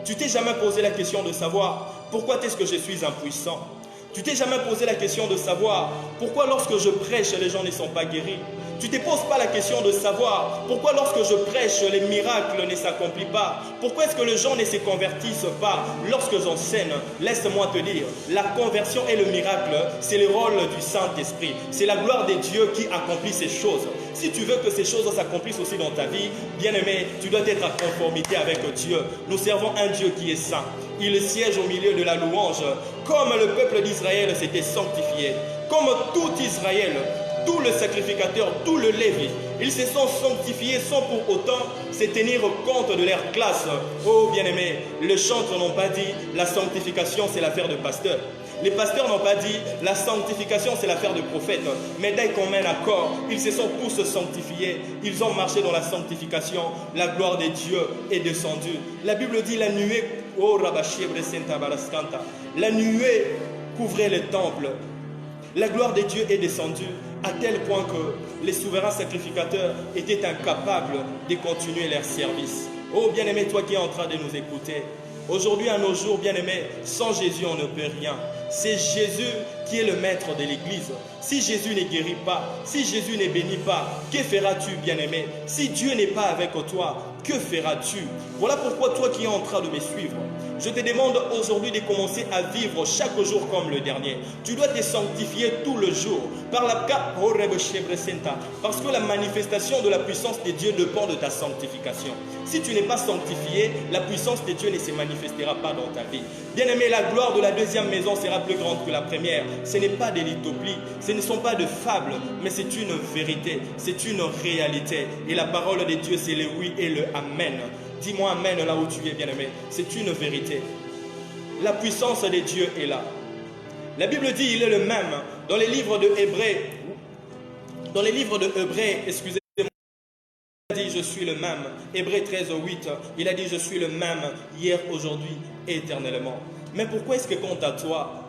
Tu t'es jamais posé la question de savoir pourquoi est-ce que je suis impuissant? Tu t'es jamais posé la question de savoir pourquoi lorsque je prêche, les gens ne sont pas guéris? Tu ne te poses pas la question de savoir pourquoi lorsque je prêche, les miracles ne s'accomplissent pas? Pourquoi est-ce que les gens ne se convertissent pas lorsque j'enseigne? Laisse-moi te dire, la conversion et le miracle, c'est le rôle du Saint-Esprit. C'est la gloire de Dieu qui accomplit ces choses. Si tu veux que ces choses s'accomplissent aussi dans ta vie, bien-aimé, tu dois être en conformité avec Dieu. Nous servons un Dieu qui est saint. Il siège au milieu de la louange, comme le peuple d'Israël s'était sanctifié, comme tout Israël, tous les sacrificateurs, tous les Lévis, ils se sont sanctifiés sans pour autant se tenir compte de leur classe. Oh bien-aimés, les chantres n'ont pas dit la sanctification c'est l'affaire de pasteur. Les pasteurs n'ont pas dit la sanctification c'est l'affaire de prophète. Mais dès qu'on mène accord, ils se sont tous sanctifiés. Ils ont marché dans la sanctification. La gloire de Dieu est descendue. La Bible dit la nuée, oh la nuée couvrait le temple. La gloire de Dieu est descendue à tel point que les souverains sacrificateurs étaient incapables de continuer leur service. Oh bien-aimé, toi qui es en train de nous écouter, aujourd'hui à nos jours, bien-aimé, sans Jésus on ne peut rien. C'est Jésus qui est le maître de l'Église. Si Jésus ne guérit pas, si Jésus ne bénit pas, que feras-tu, bien-aimé? Si Dieu n'est pas avec toi, que feras-tu? Voilà pourquoi toi qui es en train de me suivre, je te demande aujourd'hui de commencer à vivre chaque jour comme le dernier. Tu dois te sanctifier tout le jour. Parce que la manifestation de la puissance de Dieu dépend de ta sanctification. Si tu n'es pas sanctifié, la puissance de Dieu ne se manifestera pas dans ta vie. Bien-aimé, la gloire de la deuxième maison sera plus grande que la première. Ce n'est pas des lithoplies, ce ne sont pas de fables, mais c'est une vérité, c'est une réalité. Et la parole de Dieu, c'est le oui et le amen. Dis-moi amen là où tu es, bien-aimé. C'est une vérité. La puissance de Dieu est là. La Bible dit il est le même. Dans les livres de Hébreux, excusez-moi, il a dit je suis le même. Hébreux 13, 8, il a dit je suis le même hier, aujourd'hui et éternellement. Mais pourquoi est-ce que quant à toi,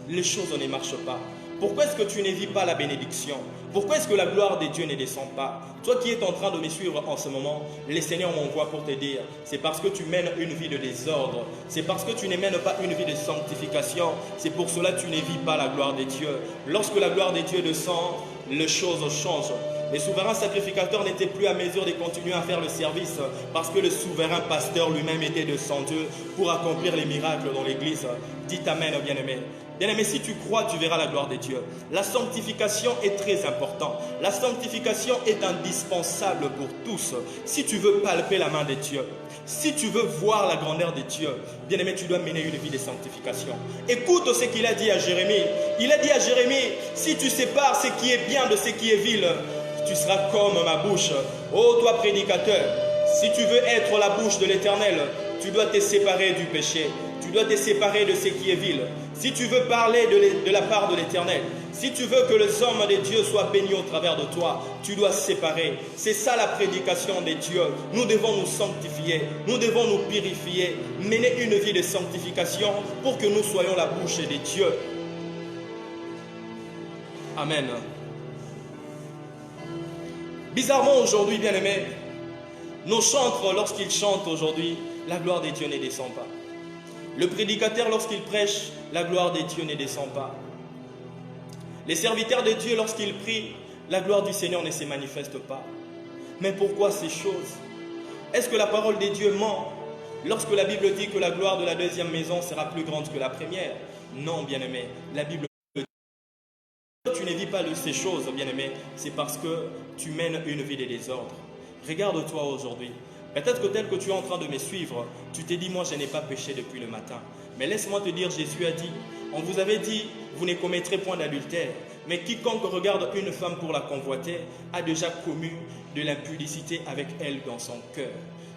les choses ne marchent pas? Pourquoi est-ce que tu ne vis pas la bénédiction? Pourquoi est-ce que la gloire de Dieu ne descend pas? Toi qui es en train de me suivre en ce moment, le Seigneur m'envoie pour te dire, c'est parce que tu mènes une vie de désordre, c'est parce que tu ne mènes pas une vie de sanctification, c'est pour cela que tu ne vis pas la gloire de Dieu. Lorsque la gloire de Dieu descend, les choses changent. Les souverains sacrificateurs n'étaient plus à mesure de continuer à faire le service parce que le souverain pasteur lui-même était descendu pour accomplir les miracles dans l'église. Dites Amen, bien-aimé. Bien-aimé, si tu crois, tu verras la gloire de Dieu. La sanctification est très importante. La sanctification est indispensable pour tous. Si tu veux palper la main de Dieu, si tu veux voir la grandeur de Dieu, bien-aimé, tu dois mener une vie de sanctification. Écoute ce qu'il a dit à Jérémie. Il a dit à Jérémie, si tu sépares ce qui est bien de ce qui est vil, tu seras comme ma bouche. Ô toi prédicateur, si tu veux être la bouche de l'Éternel, tu dois te séparer du péché. Tu dois te séparer de ce qui est vil. Si tu veux parler de la part de l'Éternel, si tu veux que les hommes de Dieu soient bénis au travers de toi, tu dois séparer. C'est ça la prédication de Dieu. Nous devons nous sanctifier, nous devons nous purifier, mener une vie de sanctification pour que nous soyons la bouche de Dieu. Amen. Bizarrement aujourd'hui, bien-aimés, nos chantres, lorsqu'ils chantent aujourd'hui, la gloire de Dieu ne descend pas. Le prédicateur, lorsqu'il prêche, la gloire de Dieu ne descend pas. Les serviteurs de Dieu, lorsqu'ils prient, la gloire du Seigneur ne se manifeste pas. Mais pourquoi ces choses? Est-ce que la parole de Dieu ment lorsque la Bible dit que la gloire de la deuxième maison sera plus grande que la première? Non, bien-aimé, la Bible dit que tu ne vis pas de ces choses, bien-aimé, c'est parce que tu mènes une vie de désordre. Regarde-toi aujourd'hui. Peut-être que tel que tu es en train de me suivre, tu t'es dit, moi je n'ai pas péché depuis le matin. Mais laisse-moi te dire, Jésus a dit, on vous avait dit, vous ne commettrez point d'adultère. Mais quiconque regarde une femme pour la convoiter a déjà commis de l'impudicité avec elle dans son cœur.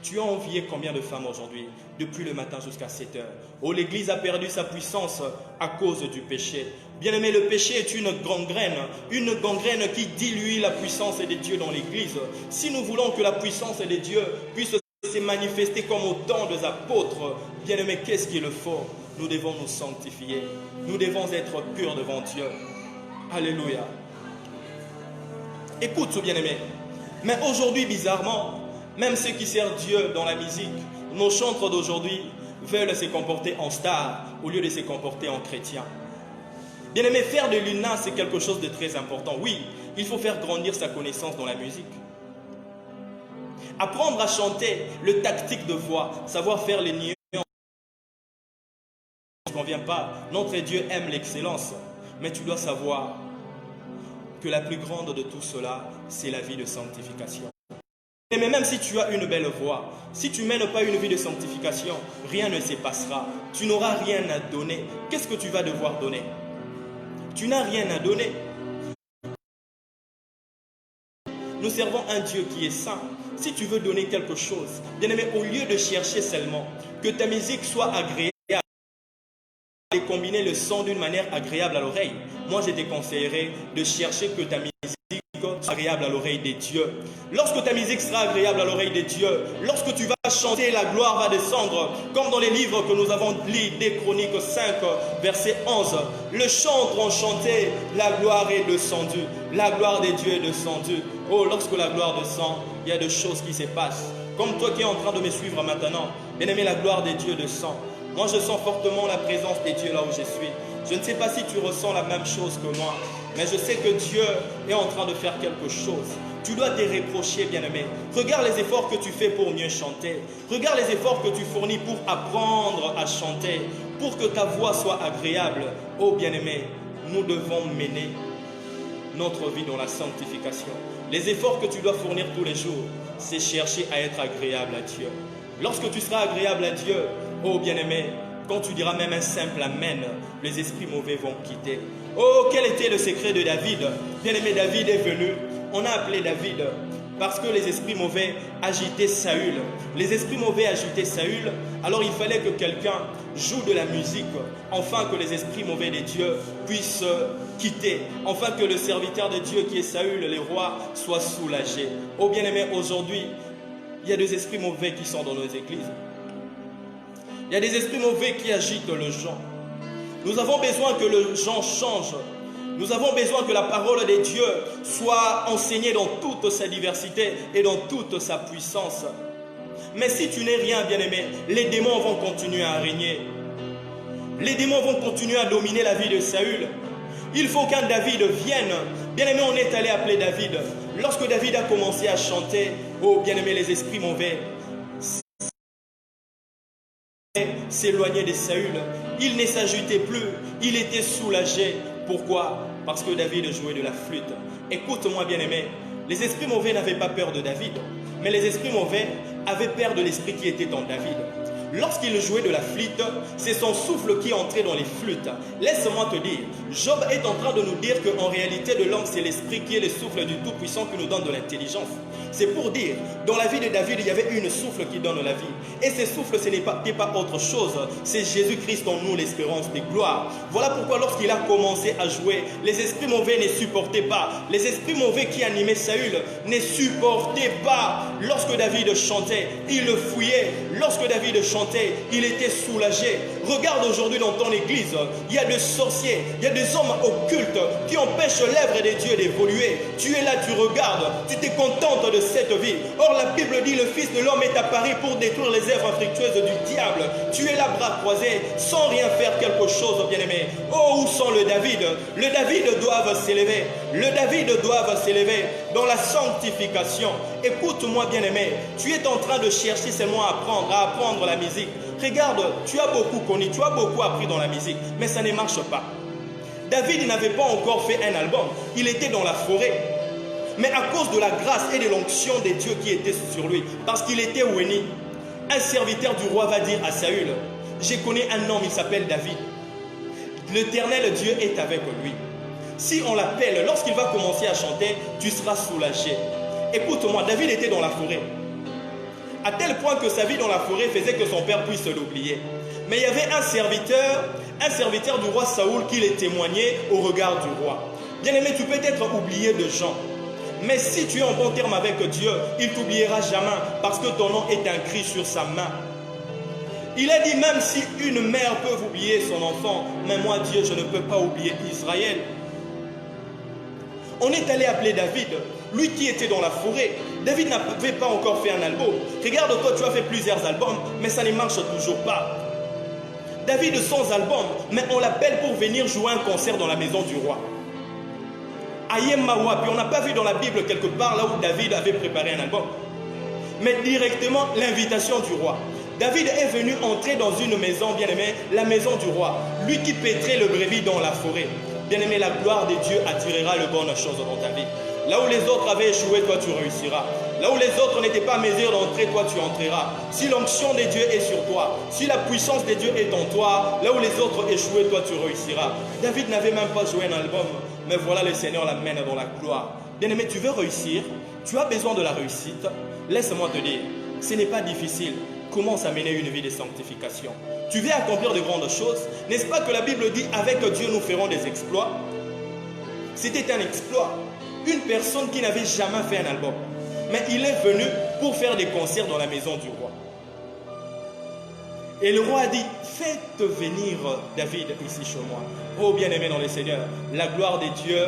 Tu as envié combien de femmes aujourd'hui, depuis le matin jusqu'à 7 heures? Oh, l'Église a perdu sa puissance à cause du péché. Bien-aimé, le péché est une gangrène qui dilue la puissance de Dieu dans l'Église. Si nous voulons que la puissance de Dieu puisse se manifester comme au temps des apôtres, bien-aimé, qu'est-ce qu'il faut? Nous devons nous sanctifier. Nous devons être purs devant Dieu. Alléluia. Écoute, bien-aimé. Mais aujourd'hui, bizarrement, même ceux qui servent Dieu dans la musique, nos chantres d'aujourd'hui veulent se comporter en stars au lieu de se comporter en chrétiens. Bien-aimé, faire de l'una, c'est quelque chose de très important. Oui, il faut faire grandir sa connaissance dans la musique. Apprendre à chanter, le tactique de voix, savoir faire les nuances. Ne convient pas. Notre Dieu aime l'excellence. Mais tu dois savoir que la plus grande de tout cela, c'est la vie de sanctification. Mais même si tu as une belle voix, si tu ne mènes pas une vie de sanctification, rien ne se passera. Tu n'auras rien à donner. Qu'est-ce que tu vas devoir donner? Tu n'as rien à donner. Nous servons un Dieu qui est saint. Si tu veux donner quelque chose, bien aimé, au lieu de chercher seulement que ta musique soit agréable et combiner le son d'une manière agréable à l'oreille, moi je te conseillerais de chercher que ta musique soit agréable à l'oreille de Dieu. Lorsque ta musique sera agréable à l'oreille de Dieu, lorsque tu vas chanter, la gloire va descendre, comme dans les livres que nous avons lus, des Chroniques 5, verset 11. Le chantre ont chanté, la gloire est descendue, la gloire de Dieu est descendue. Oh, lorsque la gloire descend, il y a des choses qui se passent. Comme toi qui es en train de me suivre maintenant, bien aimé, la gloire de Dieu descend. Moi, je sens fortement la présence de Dieu là où je suis. Je ne sais pas si tu ressens la même chose que moi, mais je sais que Dieu est en train de faire quelque chose. Tu dois te reprocher, bien-aimé. Regarde les efforts que tu fais pour mieux chanter. Regarde les efforts que tu fournis pour apprendre à chanter, pour que ta voix soit agréable. Oh, bien-aimé, nous devons mener notre vie dans la sanctification. Les efforts que tu dois fournir tous les jours, c'est chercher à être agréable à Dieu. Lorsque tu seras agréable à Dieu, oh bien-aimé, quand tu diras même un simple Amen, les esprits mauvais vont quitter. Oh, quel était le secret de David? Bien-aimé, David est venu. On a appelé David parce que les esprits mauvais agitaient Saül. Les esprits mauvais agitaient Saül, alors il fallait que quelqu'un joue de la musique, afin que les esprits mauvais de Dieu puissent quitter, afin que le serviteur de Dieu qui est Saül, le roi, soit soulagé. Oh bien-aimé, aujourd'hui, il y a des esprits mauvais qui sont dans nos églises. Il y a des esprits mauvais qui agitent les gens. Nous avons besoin que les gens changent. Nous avons besoin que la parole de Dieu soit enseignée dans toute sa diversité et dans toute sa puissance. Mais si tu n'es rien, bien-aimé, les démons vont continuer à régner. Les démons vont continuer à dominer la vie de Saül. Il faut qu'un David vienne. Bien-aimé, on est allé appeler David. Lorsque David a commencé à chanter, oh bien-aimé, les esprits mauvais s'éloignaient de Saül. Il ne s'agitait plus, il était soulagé. Pourquoi? Parce que David jouait de la flûte. Écoute-moi, bien-aimé, les esprits mauvais n'avaient pas peur de David, mais les esprits mauvais avaient peur de l'esprit qui était en David. Lorsqu'il jouait de la flûte, c'est son souffle qui entrait dans les flûtes. Laisse-moi te dire, Job est en train de nous dire qu'en réalité de l'homme, c'est l'esprit qui est le souffle du Tout-Puissant qui nous donne de l'intelligence. C'est pour dire, dans la vie de David, il y avait une souffle qui donne la vie. Et ce souffle, ce n'est pas autre chose. C'est Jésus-Christ en nous, l'espérance de gloire. Voilà pourquoi lorsqu'il a commencé à jouer, les esprits mauvais ne supportaient pas. Les esprits mauvais qui animaient Saül ne supportaient pas. Lorsque David chantait, il le fouillait. Lorsque David chantait, il était soulagé. Regarde aujourd'hui dans ton église, il y a des sorciers, il y a des hommes occultes qui empêchent l'œuvre de Dieu d'évoluer. Tu es là, tu regardes, tu te contentes de cette vie. Or la Bible dit, le Fils de l'homme est apparu pour détruire les œuvres infructueuses du diable. Tu es là, bras croisés, sans rien faire quelque chose, bien-aimé. Oh, où sont le David? Le David doivent s'élever. Le David doivent s'élever dans la sanctification. Écoute-moi, bien-aimé, tu es en train de chercher seulement à apprendre la musique. Regarde, tu as beaucoup connu, tu as beaucoup appris dans la musique, mais ça ne marche pas. David n'avait pas encore fait un album, il était dans la forêt. Mais à cause de la grâce et de l'onction de Dieu qui était sur lui, parce qu'il était Weni, un serviteur du roi va dire à Saül, j'ai connu un homme, il s'appelle David. L'Éternel Dieu est avec lui. Si on l'appelle, lorsqu'il va commencer à chanter, tu seras soulagé. Écoute-moi, David était dans la forêt. À tel point que sa vie dans la forêt faisait que son père puisse l'oublier. Mais il y avait un serviteur du roi Saoul qui les témoignait au regard du roi. Bien-aimé, tu peux être oublié de gens. Mais si tu es en bon terme avec Dieu, il ne t'oubliera jamais parce que ton nom est écrit sur sa main. Il a dit, même si une mère peut oublier son enfant, mais moi Dieu, je ne peux pas oublier Israël. On est allé appeler David, lui qui était dans la forêt. David n'avait pas encore fait un album. Regarde-toi, tu as fait plusieurs albums, mais ça ne marche toujours pas. David sans album, mais on l'appelle pour venir jouer un concert dans la maison du roi. Ayemawa, puis on n'a pas vu dans la Bible quelque part là où David avait préparé un album. Mais directement l'invitation du roi. David est venu entrer dans une maison, bien-aimé, la maison du roi. Lui qui paîtrait le brebis dans la forêt. Bien-aimé, la gloire de Dieu attirera les bonnes choses dans ta vie. Là où les autres avaient échoué, toi tu réussiras. Là où les autres n'étaient pas à mesure d'entrer, toi tu entreras. Si l'onction de Dieu est sur toi, si la puissance de Dieu est en toi, là où les autres échouaient, toi tu réussiras. David n'avait même pas joué un album, mais voilà, le Seigneur l'amène dans la gloire. Bien-aimé, tu veux réussir, tu as besoin de la réussite. Laisse-moi te dire, ce n'est pas difficile. Commence à mener une vie de sanctification. Tu veux accomplir de grandes choses. N'est-ce pas que la Bible dit, avec Dieu nous ferons des exploits? C'était un exploit. Une personne qui n'avait jamais fait un album. Mais il est venu pour faire des concerts dans la maison du roi. Et le roi a dit, faites venir David ici chez moi. Oh bien-aimé dans le Seigneur, la gloire de Dieu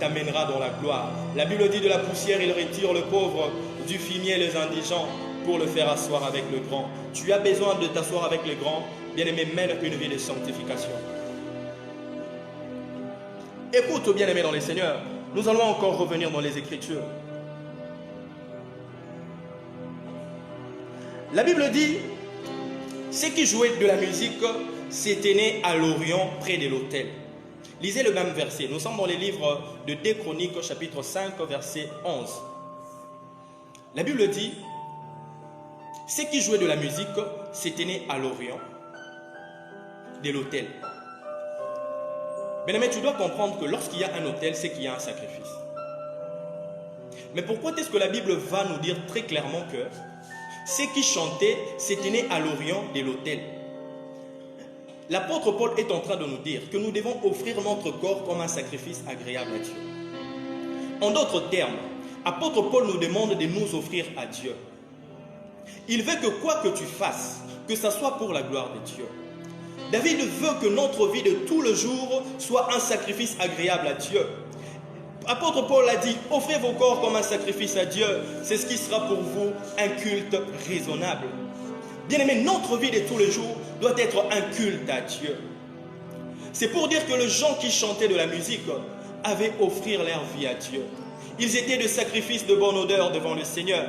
t'amènera dans la gloire. La Bible dit, de la poussière il retire le pauvre, du fumier les indigents, pour le faire asseoir avec le grand. Tu as besoin de t'asseoir avec le grand. Bien-aimé, mène une vie de sanctification. Écoute, bien-aimé dans le Seigneur, nous allons encore revenir dans les Écritures. La Bible dit, ceux qui jouaient de la musique s'étaient nés à l'Orient près de l'autel. Lisez le même verset. Nous sommes dans les livres de 2 Chroniques, chapitre 5, verset 11. La Bible dit, ceux qui jouaient de la musique s'étaient nés à l'Orient de l'autel. Bien-aimé, tu dois comprendre que lorsqu'il y a un autel, c'est qu'il y a un sacrifice. Mais pourquoi est-ce que la Bible va nous dire très clairement que ceux qui chantaient s'étaient nés à l'Orient de l'autel? L'apôtre Paul est en train de nous dire que nous devons offrir notre corps comme un sacrifice agréable à Dieu. En d'autres termes, l'apôtre Paul nous demande de nous offrir à Dieu. Il veut que quoi que tu fasses, que ça soit pour la gloire de Dieu. David veut que notre vie de tout le jour soit un sacrifice agréable à Dieu. Apôtre Paul a dit, offrez vos corps comme un sacrifice à Dieu. C'est ce qui sera pour vous un culte raisonnable. Bien-aimé, notre vie de tous les jours doit être un culte à Dieu. C'est pour dire que les gens qui chantaient de la musique avaient offert leur vie à Dieu. Ils étaient de sacrifices de bonne odeur devant le Seigneur.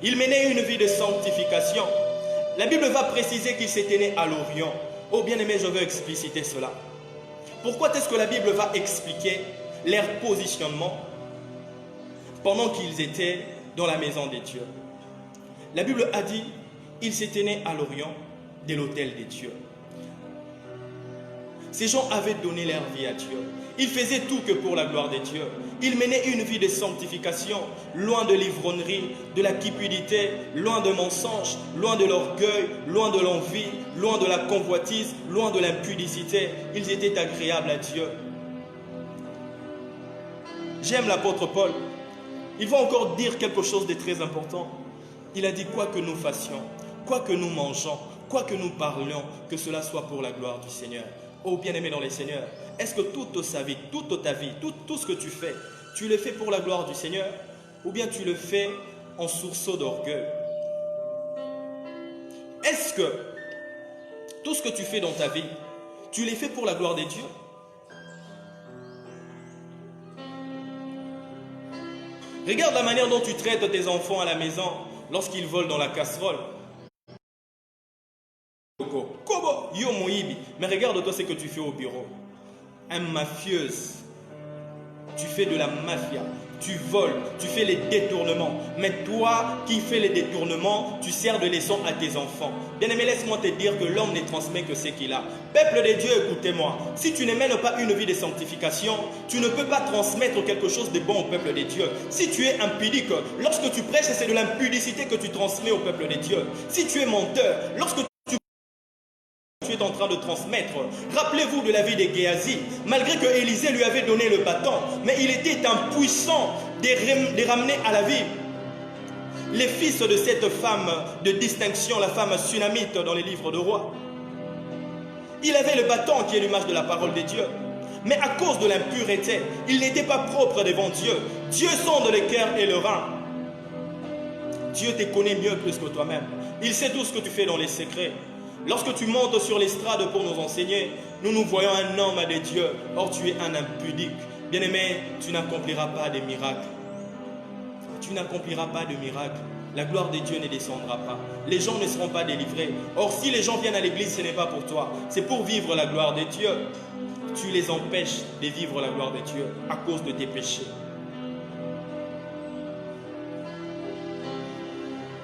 Ils menaient une vie de sanctification. La Bible va préciser qu'ils s'étaient nés à l'Orient. Oh bien-aimé, je veux expliciter cela. Pourquoi est-ce que la Bible va expliquer leur positionnement pendant qu'ils étaient dans la maison de Dieu? La Bible a dit, ils s'étaient nés à l'Orient de l'autel de Dieu. Ces gens avaient donné leur vie à Dieu. Ils faisaient tout que pour la gloire de Dieu. Ils menaient une vie de sanctification, loin de l'ivrognerie, de la cupidité, loin de mensonges, loin de l'orgueil, loin de l'envie, loin de la convoitise, loin de l'impudicité. Ils étaient agréables à Dieu. J'aime l'apôtre Paul. Il va encore dire quelque chose de très important. Il a dit, quoi que nous fassions, quoi que nous mangeons, quoi que nous parlions, que cela soit pour la gloire du Seigneur. Oh bien-aimé dans les Seigneurs, est-ce que toute ta vie, tout ce que tu fais, tu le fais pour la gloire du Seigneur ou bien tu le fais en sursaut d'orgueil? Est-ce que tout ce que tu fais dans ta vie, tu les fais pour la gloire de Dieu? Regarde la manière dont tu traites tes enfants à la maison lorsqu'ils volent dans la casserole. Mais regarde-toi ce que tu fais au bureau. Un mafieuse. Tu fais de la mafia. Tu voles, tu fais les détournements. Mais toi qui fais les détournements, tu sers de leçon à tes enfants. Bien-aimé, laisse-moi te dire que l'homme ne transmet que ce qu'il a. Peuple de Dieu, écoutez-moi. Si tu ne mènes pas une vie de sanctification, tu ne peux pas transmettre quelque chose de bon au peuple de Dieu. Si tu es impudique, lorsque tu prêches, c'est de l'impudicité que tu transmets au peuple de Dieu. Si tu es menteur, lorsque tu es en train de transmettre. Rappelez-vous de la vie de Géasi. Malgré que Élisée lui avait donné le bâton, mais il était impuissant de ramener à la vie les fils de cette femme de distinction, la femme sunamite dans les livres de rois. Il avait le bâton qui est l'image de la parole de Dieu. Mais à cause de l'impureté, il n'était pas propre devant Dieu. Dieu sonde le cœur et le rein. Dieu te connaît mieux plus que toi-même. Il sait tout ce que tu fais dans les secrets. Lorsque tu montes sur l'estrade pour nous enseigner, nous voyons un homme de Dieu. Or, tu es un impudique. Bien-aimé, tu n'accompliras pas de miracles. Tu n'accompliras pas de miracles. La gloire de Dieu ne descendra pas. Les gens ne seront pas délivrés. Or, si les gens viennent à l'église, ce n'est pas pour toi. C'est pour vivre la gloire de Dieu. Tu les empêches de vivre la gloire de Dieu à cause de tes péchés.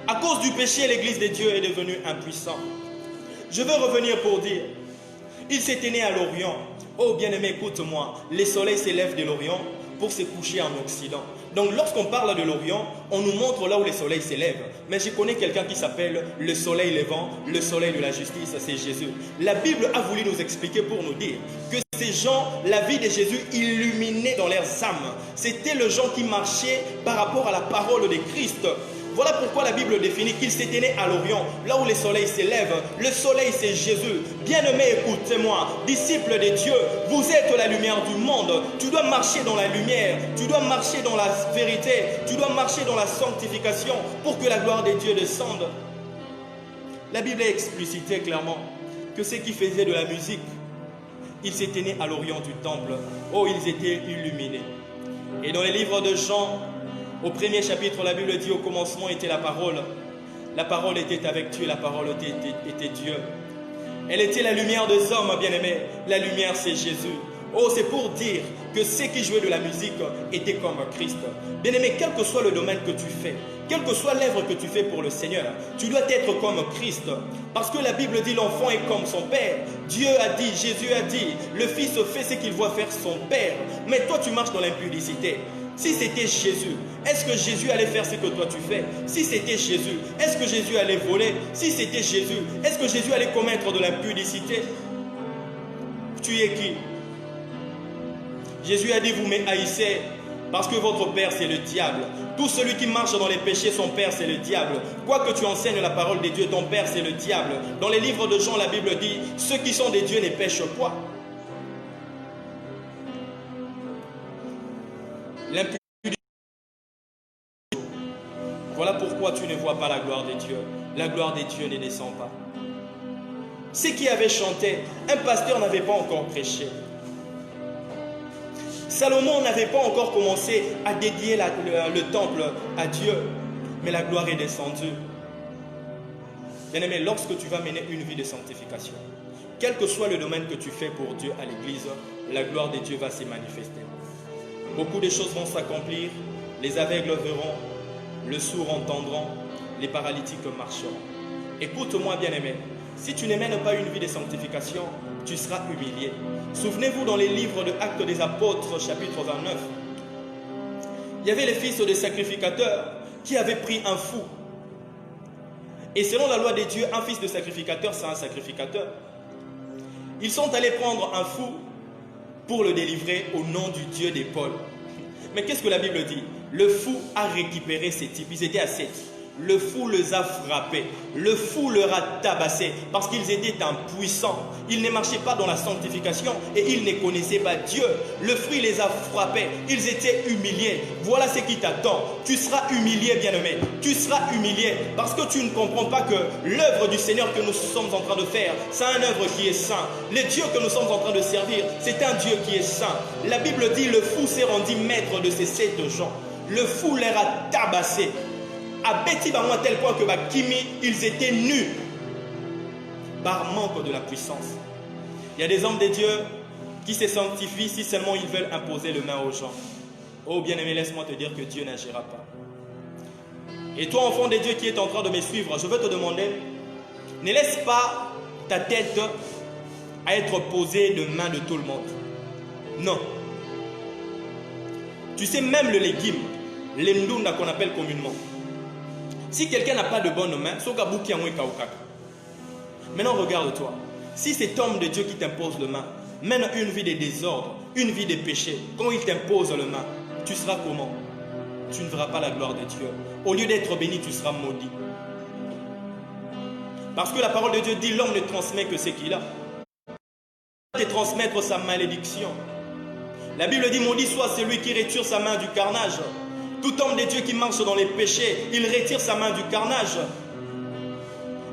À cause du péché, l'église de Dieu est devenue impuissante. Je veux revenir pour dire, il s'était né à l'Orient. Oh bien-aimé, écoute-moi, le soleil s'élève de l'Orient pour se coucher en Occident. Donc lorsqu'on parle de l'Orient, on nous montre là où le soleil s'élève. Mais je connais quelqu'un qui s'appelle le soleil levant, le soleil de la justice, c'est Jésus. La Bible a voulu nous expliquer pour nous dire que ces gens, la vie de Jésus illuminait dans leurs âmes. C'était le gens qui marchaient par rapport à la parole de Christ. Voilà pourquoi la Bible définit qu'il s'était né à l'Orient, là où le soleil s'élève. Le soleil, c'est Jésus. Bien-aimé, écoutez-moi, disciples de Dieu, vous êtes la lumière du monde. Tu dois marcher dans la lumière, tu dois marcher dans la vérité, tu dois marcher dans la sanctification pour que la gloire de Dieu descende. La Bible a explicité clairement que ceux qui faisaient de la musique, ils s'étaient nés à l'Orient du temple. Oh, ils étaient illuminés. Et dans les livres de Jean, au premier chapitre, la Bible dit, au commencement était la parole. La parole était avec Dieu, la parole était Dieu. Elle était la lumière des hommes, bien-aimés. La lumière, c'est Jésus. Oh, c'est pour dire que ceux qui jouaient de la musique étaient comme Christ. Bien-aimé, quel que soit le domaine que tu fais, quelle que soit l'œuvre que tu fais pour le Seigneur, tu dois être comme Christ. Parce que la Bible dit l'enfant est comme son père. Dieu a dit, Jésus a dit, le fils fait ce qu'il voit faire son père. Mais toi, tu marches dans l'impudicité. Si c'était Jésus, est-ce que Jésus allait faire ce que toi tu fais? Si c'était Jésus, est-ce que Jésus allait voler? Si c'était Jésus, est-ce que Jésus allait commettre de l'impudicité? Tu es qui? Jésus a dit, vous me haïssez Parce que votre père, c'est le diable. Tout celui qui marche dans les péchés, son père, c'est le diable. Quoi que tu enseignes la parole de Dieu, ton père, c'est le diable. Dans les livres de Jean, la Bible dit, ceux qui sont des dieux ne pêchent pas. L'impudicité. Voilà pourquoi tu ne vois pas la gloire de Dieu. La gloire de Dieu ne descend pas. Ceux qui avaient chanté, un pasteur n'avait pas encore prêché. Salomon n'avait pas encore commencé à dédier le temple à Dieu, mais la gloire est descendue. Bien-aimé, lorsque tu vas mener une vie de sanctification, quel que soit le domaine que tu fais pour Dieu à l'église, la gloire de Dieu va se manifester. Beaucoup de choses vont s'accomplir, les aveugles verront, les sourds entendront, les paralytiques marcheront. Écoute-moi, bien-aimé, si tu ne mènes pas une vie de sanctification, tu seras humilié. Souvenez-vous dans les livres de Actes des Apôtres, chapitre 29, il y avait les fils des sacrificateurs qui avaient pris un fou. Et selon la loi de Dieu, un fils de sacrificateur, c'est un sacrificateur. Ils sont allés prendre un fou pour le délivrer au nom du Dieu des Pauls. Mais qu'est-ce que la Bible dit? Le fou a récupéré ces types, ils étaient à 7. Le fou les a frappés, le fou leur a tabassé parce qu'ils étaient impuissants. Ils ne marchaient pas dans la sanctification et ils ne connaissaient pas Dieu. Le fruit les a frappés, ils étaient humiliés. Voilà ce qui t'attend. Tu seras humilié, bien-aimé. Tu seras humilié parce que tu ne comprends pas que l'œuvre du Seigneur que nous sommes en train de faire, c'est une œuvre qui est saint. Le Dieu que nous sommes en train de servir, c'est un Dieu qui est saint. La Bible dit le fou s'est rendu maître de ces 7 gens. Le fou leur a tabassé. À à tel point que ils étaient nus par manque de la puissance. Il y a des hommes de Dieu qui se sanctifient si seulement ils veulent imposer le main aux gens. Oh bien-aimé, laisse-moi te dire que Dieu n'agira pas. Et toi, enfant de Dieu qui est en train de me suivre, je veux te demander, ne laisse pas ta tête à être posée de main de tout le monde. Non. Tu sais, même le légume, l'endunda qu'on appelle communément, si quelqu'un n'a pas de bonne main, maintenant regarde-toi. Si cet homme de Dieu qui t'impose le main mène une vie de désordre, une vie de péché, quand il t'impose le main, tu seras comment? Tu ne verras pas la gloire de Dieu. Au lieu d'être béni, tu seras maudit. Parce que la parole de Dieu dit, l'homme ne transmet que ce qu'il a. Il va te transmettre sa malédiction. La Bible dit, maudit soit celui qui retire sa main du carnage. Tout homme de Dieu qui marche dans les péchés, il retire sa main du carnage.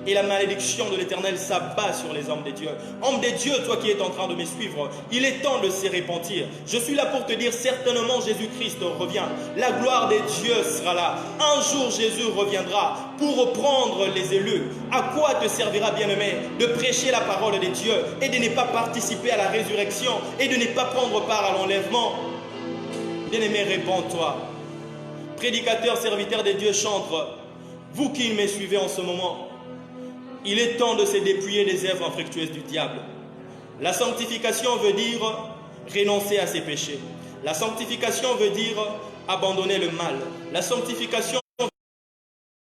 Et la malédiction de l'Éternel s'abat sur les hommes de Dieu. Homme de Dieu, toi qui es en train de me suivre, il est temps de se repentir. Je suis là pour te dire, certainement Jésus-Christ revient. La gloire de Dieu sera là. Un jour Jésus reviendra pour reprendre les élus. À quoi te servira, bien-aimé, de prêcher la parole de Dieu et de ne pas participer à la résurrection et de ne pas prendre part à l'enlèvement? Bien-aimé, répands-toi. Prédicateur, serviteur de Dieu, chantre. Vous qui me suivez en ce moment, il est temps de se dépouiller des œuvres infructueuses du diable. La sanctification veut dire renoncer à ses péchés. La sanctification veut dire abandonner le mal. La sanctification veut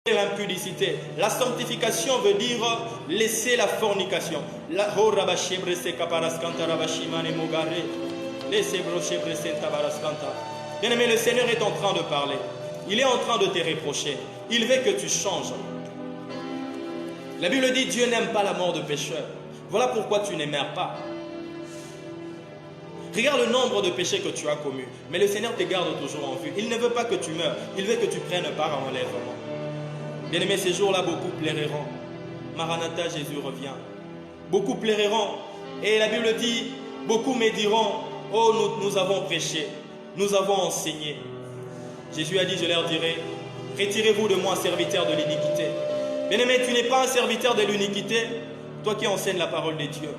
dire l'impudicité. La sanctification veut dire laisser la fornication. Bien-aimé, le Seigneur est en train de parler. Il est en train de te reprocher. Il veut que tu changes. La Bible dit Dieu n'aime pas la mort de pécheurs. Voilà pourquoi tu n'aimeras pas. Regarde le nombre de péchés que tu as commis. Mais le Seigneur te garde toujours en vue. Il ne veut pas que tu meurs. Il veut que tu prennes part à l'enlèvement. Bien-aimé, ces jours-là, beaucoup plairont. Maranatha, Jésus revient. Beaucoup plairont. Et la Bible dit, beaucoup me diront, oh, nous avons prêché. Nous avons enseigné. Jésus a dit, je leur dirai, retirez-vous de moi, serviteurs de l'iniquité. Bien-aimé, tu n'es pas un serviteur de l'iniquité, toi qui enseignes la parole de Dieu,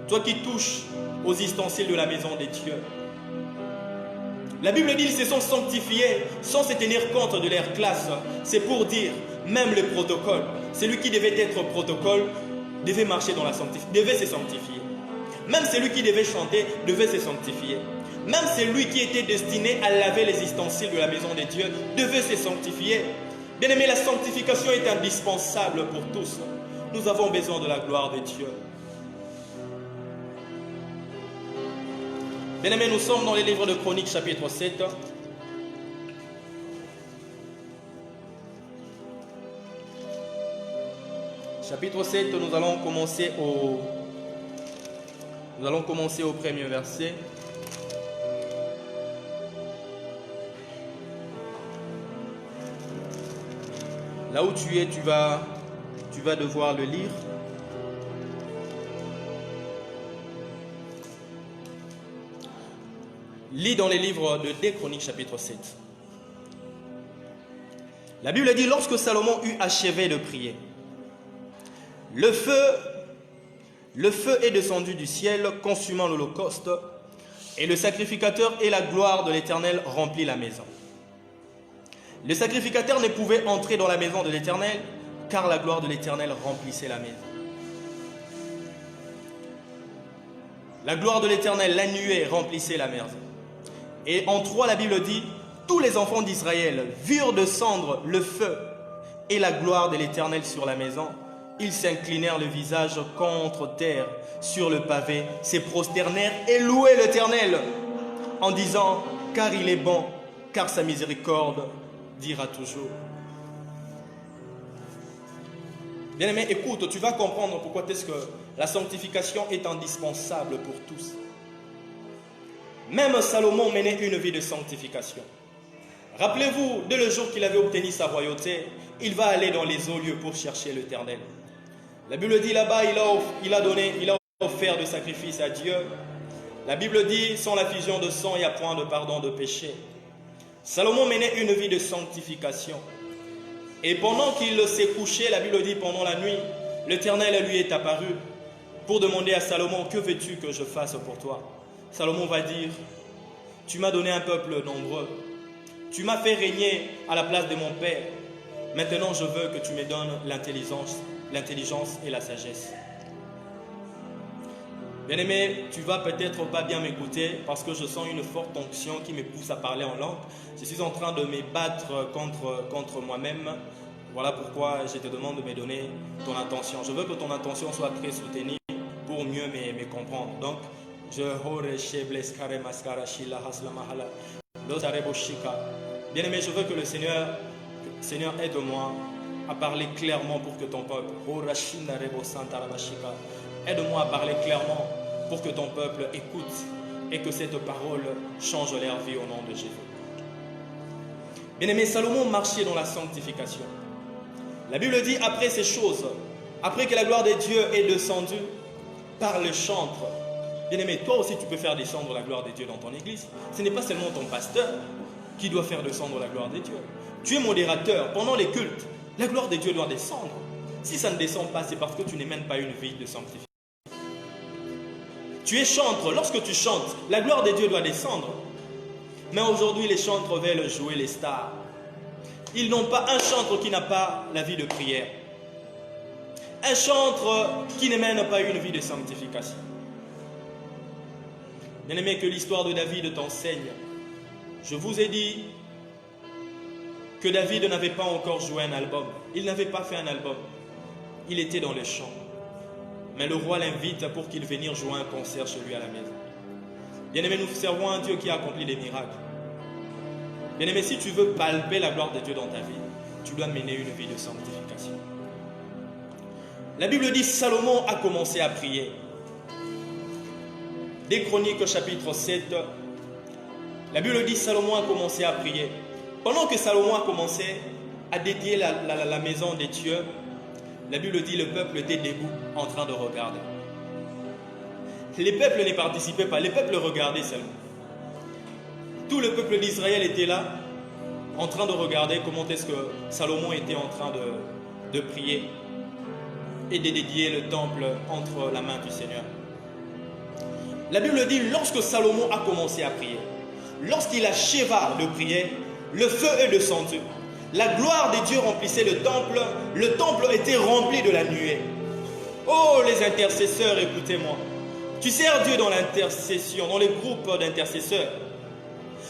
toi qui touches aux ustensiles de la maison de Dieu. La Bible dit qu'ils se sont sanctifiés sans se tenir compte de leur classe. C'est pour dire, même le protocole, celui qui devait être protocole devait marcher dans la sanctification, devait se sanctifier. Même celui qui devait chanter devait se sanctifier. Même celui qui était destiné à laver les ustensiles de la maison de Dieu devait se sanctifier. Bien-aimé, la sanctification est indispensable pour tous. Nous avons besoin de la gloire de Dieu. Bien-aimé, nous sommes dans les livres de Chroniques, chapitre 7. Chapitre 7, nous allons commencer au premier verset. Là où tu es, tu vas devoir le lire. Lis dans les livres de 2 Chroniques, chapitre 7. La Bible dit, lorsque Salomon eut achevé de prier, le feu est descendu du ciel, consumant l'holocauste, et le sacrificateur et la gloire de l'Éternel remplit la maison. Le sacrificateur ne pouvait entrer dans la maison de l'Éternel, car la gloire de l'Éternel remplissait la maison. La gloire de l'Éternel, la nuée, remplissait la maison. Et en 3, la Bible dit, tous les enfants d'Israël virent descendre le feu et la gloire de l'Éternel sur la maison. Ils s'inclinèrent le visage contre terre sur le pavé, se prosternèrent et louaient l'Éternel en disant, car il est bon, car sa miséricorde dira toujours. Bien-aimé, écoute, tu vas comprendre pourquoi est-ce que la sanctification est indispensable pour tous. Même Salomon menait une vie de sanctification. Rappelez-vous, dès le jour qu'il avait obtenu sa royauté, il va aller dans les hauts lieux pour chercher l'Éternel. La Bible dit là-bas, il a offert de sacrifices à Dieu. La Bible dit, sans la fusion de sang, il n'y a point de pardon de péché. Salomon menait une vie de sanctification. Et pendant qu'il s'est couché, la Bible dit, pendant la nuit, l'Éternel lui est apparu pour demander à Salomon, que veux-tu que je fasse pour toi? Salomon va dire, tu m'as donné un peuple nombreux. Tu m'as fait régner à la place de mon père. Maintenant, je veux que tu me donnes l'intelligence et la sagesse. Bien-aimé, tu vas peut-être pas bien m'écouter parce que je sens une forte onction qui me pousse à parler en langue. Je suis en train de me battre contre moi-même. Voilà pourquoi je te demande de me donner ton attention. Je veux que ton attention soit très soutenue pour mieux me comprendre. Donc, bien-aimé, je veux que le Seigneur aide-moi à parler clairement pour que ton peuple, aide-moi à parler clairement pour que ton peuple écoute et que cette parole change leur vie au nom de Jésus. Bien-aimé, Salomon marchait dans la sanctification. La Bible dit, après ces choses, après que la gloire de Dieu est descendue par le chantre. Bien-aimé, toi aussi tu peux faire descendre la gloire de Dieu dans ton église. Ce n'est pas seulement ton pasteur qui doit faire descendre la gloire de Dieu. Tu es modérateur pendant les cultes. La gloire de Dieu doit descendre. Si ça ne descend pas, c'est parce que tu n'es pas une vie de sanctification. Tu es chantre. Lorsque tu chantes, la gloire de Dieu doit descendre. Mais aujourd'hui, les chantres veulent jouer les stars. Ils n'ont pas un chantre qui n'a pas la vie de prière. Un chantre qui ne mène pas une vie de sanctification. Bien-aimé, que l'histoire de David t'enseigne. Je vous ai dit que David n'avait pas encore joué un album. Il n'avait pas fait un album. Il était dans les champs. Mais le roi l'invite pour qu'il vienne jouer un concert chez lui à la maison. Bien-aimé, nous servons un Dieu qui a accompli des miracles. Bien-aimé, si tu veux palper la gloire de Dieu dans ta vie, tu dois mener une vie de sanctification. La Bible dit, Salomon a commencé à prier. 2 Chroniques, chapitre 7. La Bible dit, Salomon a commencé à prier. Pendant que Salomon a commencé à dédier la maison de Dieu, la Bible dit, le peuple était debout en train de regarder. Les peuples ne participaient pas, les peuples regardaient seulement. Tout le peuple d'Israël était là, en train de regarder comment est-ce que Salomon était en train de prier et de dédier le temple entre la main du Seigneur. La Bible dit, lorsque Salomon a commencé à prier, lorsqu'il acheva de prier, le feu est descendu. La gloire de Dieu remplissait le temple était rempli de la nuée. Oh les intercesseurs, écoutez-moi. Tu sers Dieu dans l'intercession, dans les groupes d'intercesseurs.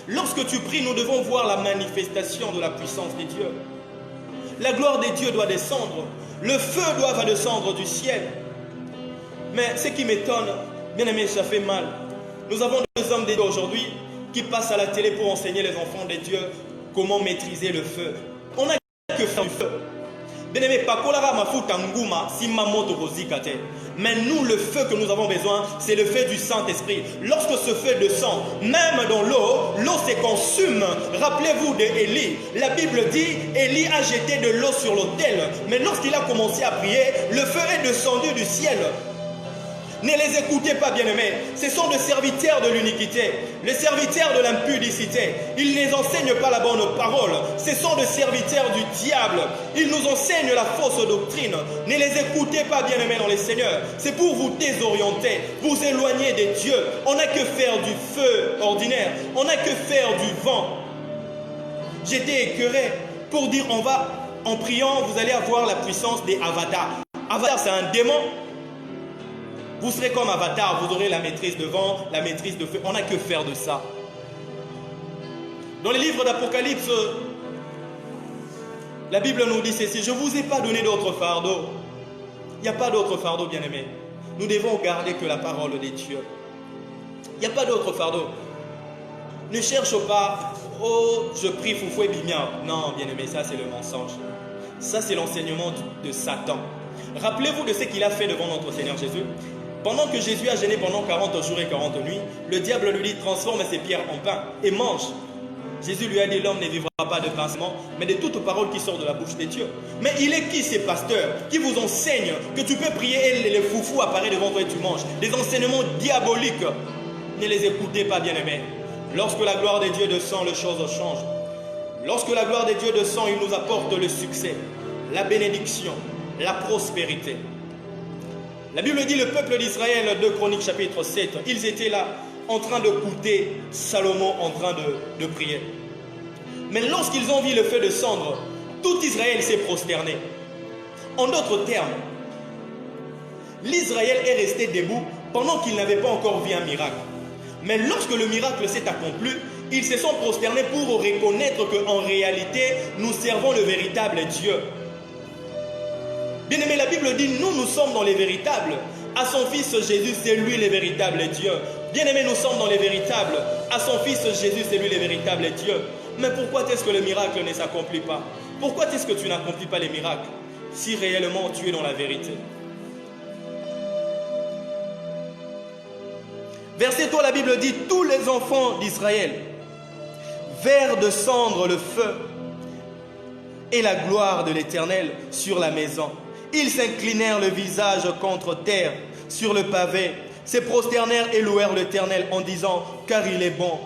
Lorsque tu pries, nous devons voir la manifestation de la puissance de Dieu. La gloire de Dieu doit descendre. Le feu doit descendre du ciel. Mais ce qui m'étonne, bien aimé, ça fait mal. Nous avons des hommes de Dieu aujourd'hui qui passent à la télé pour enseigner les enfants de Dieu comment maîtriser le feu. On n'a que faire du feu. Bien-aimé, pakolara mafuta nguma simamoto kozikate. Mais nous, le feu que nous avons besoin, c'est le feu du Saint-Esprit. Lorsque ce feu descend, même dans l'eau se consume. Rappelez-vous d'Élie. La Bible dit, Élie a jeté de l'eau sur l'autel. Mais lorsqu'il a commencé à prier, le feu est descendu du ciel. Ne les écoutez pas, bien-aimés. Ce sont des serviteurs de l'iniquité, les serviteurs de l'impudicité. Ils ne les enseignent pas la bonne parole. Ce sont des serviteurs du diable. Ils nous enseignent la fausse doctrine. Ne les écoutez pas, bien-aimés dans les seigneurs. C'est pour vous désorienter, vous éloigner des dieux. On n'a que faire du feu ordinaire. On n'a que faire du vent. J'étais écœuré pour dire en priant, vous allez avoir la puissance des avatars. Avatar, c'est un démon. Vous serez comme Avatar, vous aurez la maîtrise de vent, la maîtrise de feu. On n'a que faire de ça. Dans les livres d'Apocalypse, la Bible nous dit ceci: je ne vous ai pas donné d'autre fardeau. Il n'y a pas d'autre fardeau, bien-aimé. Nous devons garder que la parole des dieux. Il n'y a pas d'autre fardeau. Ne cherche pas, oh, je prie foufou et bimia. Non, bien-aimé, ça c'est le mensonge. Ça c'est l'enseignement de Satan. Rappelez-vous de ce qu'il a fait devant notre Seigneur Jésus. Pendant que Jésus a jeûné pendant 40 jours et 40 nuits, le diable lui dit: transforme ces pierres en pain et mange. Jésus lui a dit: l'homme ne vivra pas de pain seulement, mais de toute parole qui sort de la bouche des dieux. Mais il est qui ces pasteurs qui vous enseignent que tu peux prier et les foufous apparaissent devant toi et tu manges? Des enseignements diaboliques. Ne les écoutez pas, bien-aimés. Lorsque la gloire de Dieu descend, les choses changent. Lorsque la gloire de Dieu descend, il nous apporte le succès, la bénédiction, la prospérité. La Bible dit, le peuple d'Israël, 2 Chroniques chapitre 7, ils étaient là en train d'écouter Salomon en train de prier. Mais lorsqu'ils ont vu le feu descendre, tout Israël s'est prosterné. En d'autres termes, l'Israël est resté debout pendant qu'il n'avait pas encore vu un miracle. Mais lorsque le miracle s'est accompli, ils se sont prosternés pour reconnaître qu'en réalité, nous servons le véritable Dieu. Bien-aimé, la Bible dit, nous sommes dans les véritables. À son fils Jésus, c'est lui le véritable Dieu. Bien-aimé, nous sommes dans les véritables. À son fils Jésus, c'est lui le véritable Dieu. Mais pourquoi est-ce que le miracle ne s'accomplit pas? Pourquoi est-ce que tu n'accomplis pas les miracles si réellement tu es dans la vérité? Verset 3, la Bible dit, tous les enfants d'Israël verrent descendre le feu et la gloire de l'Éternel sur la maison. Ils s'inclinèrent le visage contre terre sur le pavé, se prosternèrent et louèrent l'Éternel en disant, car il est bon,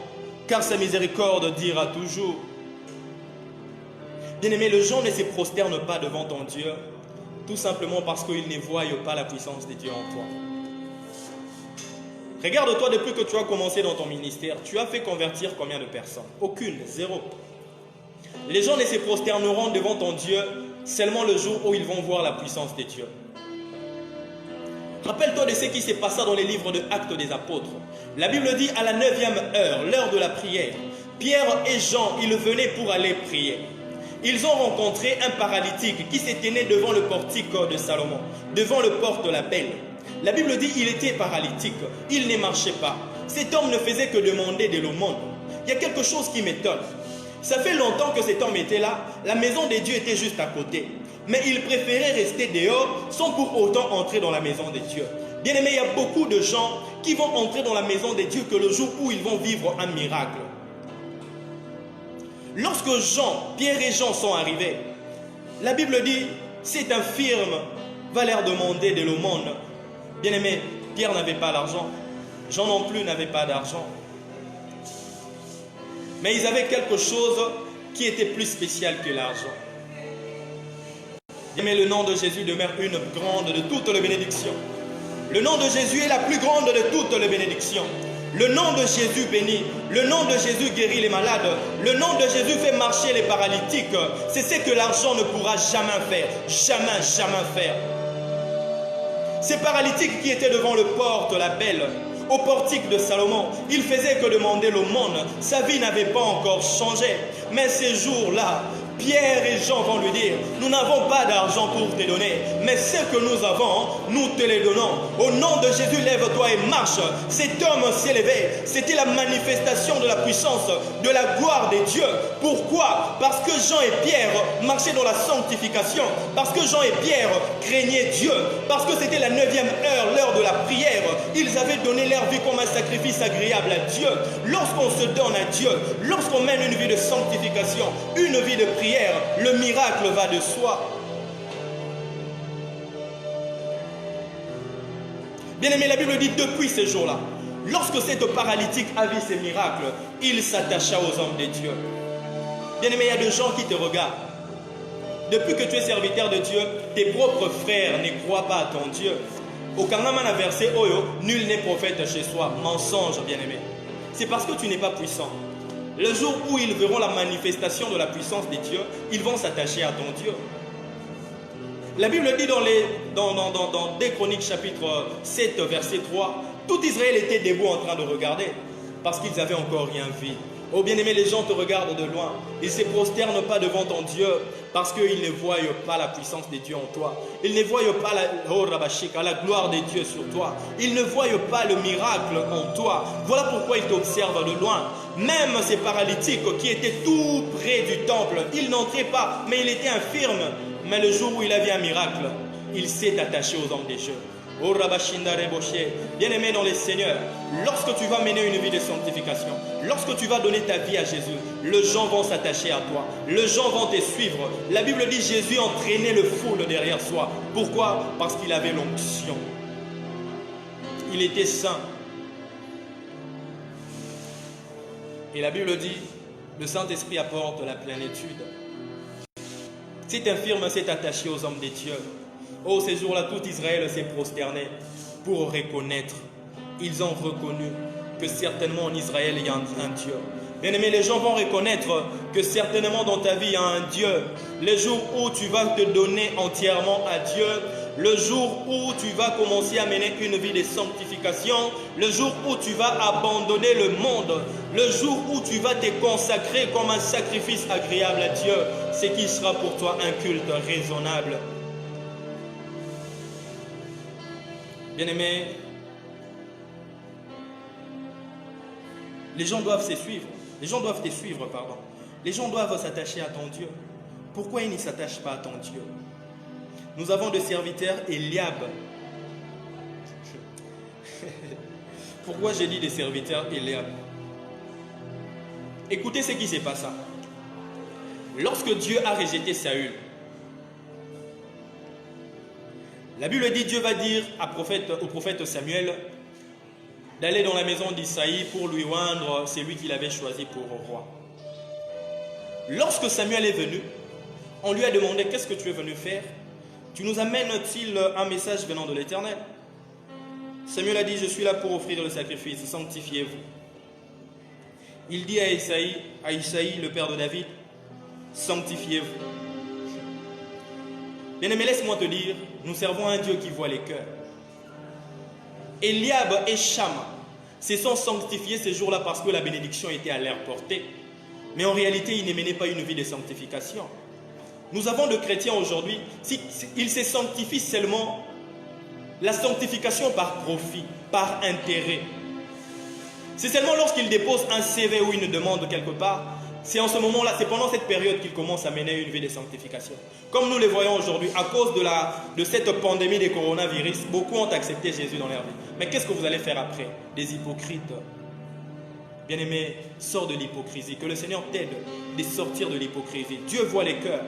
car sa miséricorde dira toujours. Bien-aimé, les gens ne se prosternent pas devant ton Dieu, tout simplement parce qu'ils ne voient pas la puissance de Dieu en toi. Regarde-toi, depuis que tu as commencé dans ton ministère, tu as fait convertir combien de personnes? Aucune, zéro. Les gens ne se prosterneront devant ton Dieu seulement le jour où ils vont voir la puissance de Dieu. Rappelle-toi de ce qui s'est passé dans les livres de Actes des Apôtres. La Bible dit, à la 9e heure, l'heure de la prière, Pierre et Jean, ils venaient pour aller prier. Ils ont rencontré un paralytique qui se tenait devant le portique de Salomon, devant le porte de la Belle. La Bible dit, il était paralytique, il ne marchait pas. Cet homme ne faisait que demander de l'aumône. Il y a quelque chose qui m'étonne. Ça fait longtemps que cet homme était là, la maison de Dieu était juste à côté. Mais il préférait rester dehors sans pour autant entrer dans la maison de Dieu. Bien aimé, il y a beaucoup de gens qui vont entrer dans la maison de Dieu que le jour où ils vont vivre un miracle. Lorsque Pierre et Jean sont arrivés, la Bible dit, cet infirme va leur demander de l'aumône. Bien aimé, Pierre n'avait pas d'argent, Jean non plus n'avait pas d'argent. Mais ils avaient quelque chose qui était plus spécial que l'argent. Mais le nom de Jésus demeure une grande de toutes les bénédictions. Le nom de Jésus est la plus grande de toutes les bénédictions. Le nom de Jésus bénit. Le nom de Jésus guérit les malades. Le nom de Jésus fait marcher les paralytiques. C'est ce que l'argent ne pourra jamais faire. Jamais, jamais faire. Ces paralytiques qui étaient devant le porte, la Belle, au portique de Salomon, il faisait que demander l'aumône. Sa vie n'avait pas encore changé. Mais ces jours-là, Pierre et Jean vont lui dire, nous n'avons pas d'argent pour te donner, mais ce que nous avons, nous te les donnons. Au nom de Jésus, lève-toi et marche. Cet homme s'est levé. C'était la manifestation de la puissance, de la gloire des dieux. Pourquoi? Parce que Jean et Pierre marchaient dans la sanctification, parce que Jean et Pierre craignaient Dieu, parce que c'était la 9e heure, l'heure de la prière. Ils avaient donné leur vie comme un sacrifice agréable à Dieu. Lorsqu'on se donne à Dieu, lorsqu'on mène une vie de sanctification, une vie de prière, le miracle va de soi. Bien aimé, la Bible dit depuis ces jours-là, lorsque cet paralytique a vu ces miracles, il s'attacha aux hommes de Dieu. Bien aimé, il y a des gens qui te regardent. Depuis que tu es serviteur de Dieu, tes propres frères ne croient pas à ton Dieu. Au Kangamana verset Oyo, nul n'est prophète chez soi. Mensonge, bien aimé. C'est parce que tu n'es pas puissant. Le jour où ils verront la manifestation de la puissance des dieux, ils vont s'attacher à ton Dieu. La Bible dit dans 2 Chroniques chapitre 7 verset 3, tout Israël était debout en train de regarder parce qu'ils avaient encore rien vu. Oh bien-aimé, les gens te regardent de loin. Ils ne se prosternent pas devant ton Dieu parce qu'ils ne voient pas la puissance des dieux en toi. Ils ne voient pas la gloire des dieux sur toi. Ils ne voient pas le miracle en toi. Voilà pourquoi ils t'observent de loin. Même ces paralytiques qui étaient tout près du temple, ils n'entraient pas, mais il était infirme. Mais le jour où il a vu un miracle, il s'est attaché aux hommes des dieux. Oh Rabashinda Reboshe, bien-aimé dans les Seigneurs, lorsque tu vas mener une vie de sanctification, lorsque tu vas donner ta vie à Jésus, les gens vont s'attacher à toi, les gens vont te suivre. La Bible dit Jésus entraînait le foule derrière soi. Pourquoi? Parce qu'il avait l'onction. Il était saint. Et la Bible dit, le Saint-Esprit apporte la plénitude. Cet infirme s'est attaché aux hommes des dieux. Oh, ces jours-là, tout Israël s'est prosterné pour reconnaître. Ils ont reconnu que certainement en Israël, il y a un Dieu. Bien aimé, les gens vont reconnaître que certainement dans ta vie, il y a un Dieu. Le jour où tu vas te donner entièrement à Dieu, le jour où tu vas commencer à mener une vie de sanctification, le jour où tu vas abandonner le monde, le jour où tu vas te consacrer comme un sacrifice agréable à Dieu, c'est qui sera pour toi un culte raisonnable. Bien-aimés, les gens doivent se suivre. Les gens doivent te suivre, pardon. Les gens doivent s'attacher à ton Dieu. Pourquoi ils ne s'attachent pas à ton Dieu? Nous avons des serviteurs Eliab. Pourquoi j'ai dit des serviteurs Eliab? Écoutez ce qui s'est passé. Lorsque Dieu a rejeté Saül, la Bible dit, Dieu va dire au prophète Samuel d'aller dans la maison d'Isaïe pour lui oindre celui qu'il avait choisi pour roi. Lorsque Samuel est venu, on lui a demandé, qu'est-ce que tu es venu faire? Tu nous amènes-t-il un message venant de l'Éternel? Samuel a dit, je suis là pour offrir le sacrifice, sanctifiez-vous. Il dit à Isaïe, le père de David, sanctifiez-vous. Bien-aimé, laisse-moi te dire, nous servons un Dieu qui voit les cœurs. Eliab et Shama se sont sanctifiés ces jours-là parce que la bénédiction était à leur portée. Mais en réalité, ils ne menaient pas une vie de sanctification. Nous avons des chrétiens aujourd'hui, ils se sanctifient seulement la sanctification par profit, par intérêt. C'est seulement lorsqu'ils déposent un CV ou une demande quelque part, c'est en ce moment-là, c'est pendant cette période qu'ils commencent à mener une vie de sanctification. Comme nous le voyons aujourd'hui, à cause de cette pandémie des coronavirus, beaucoup ont accepté Jésus dans leur vie. Mais qu'est-ce que vous allez faire après? Des hypocrites. Bien-aimé, sors de l'hypocrisie. Que le Seigneur t'aide de sortir de l'hypocrisie. Dieu voit les cœurs.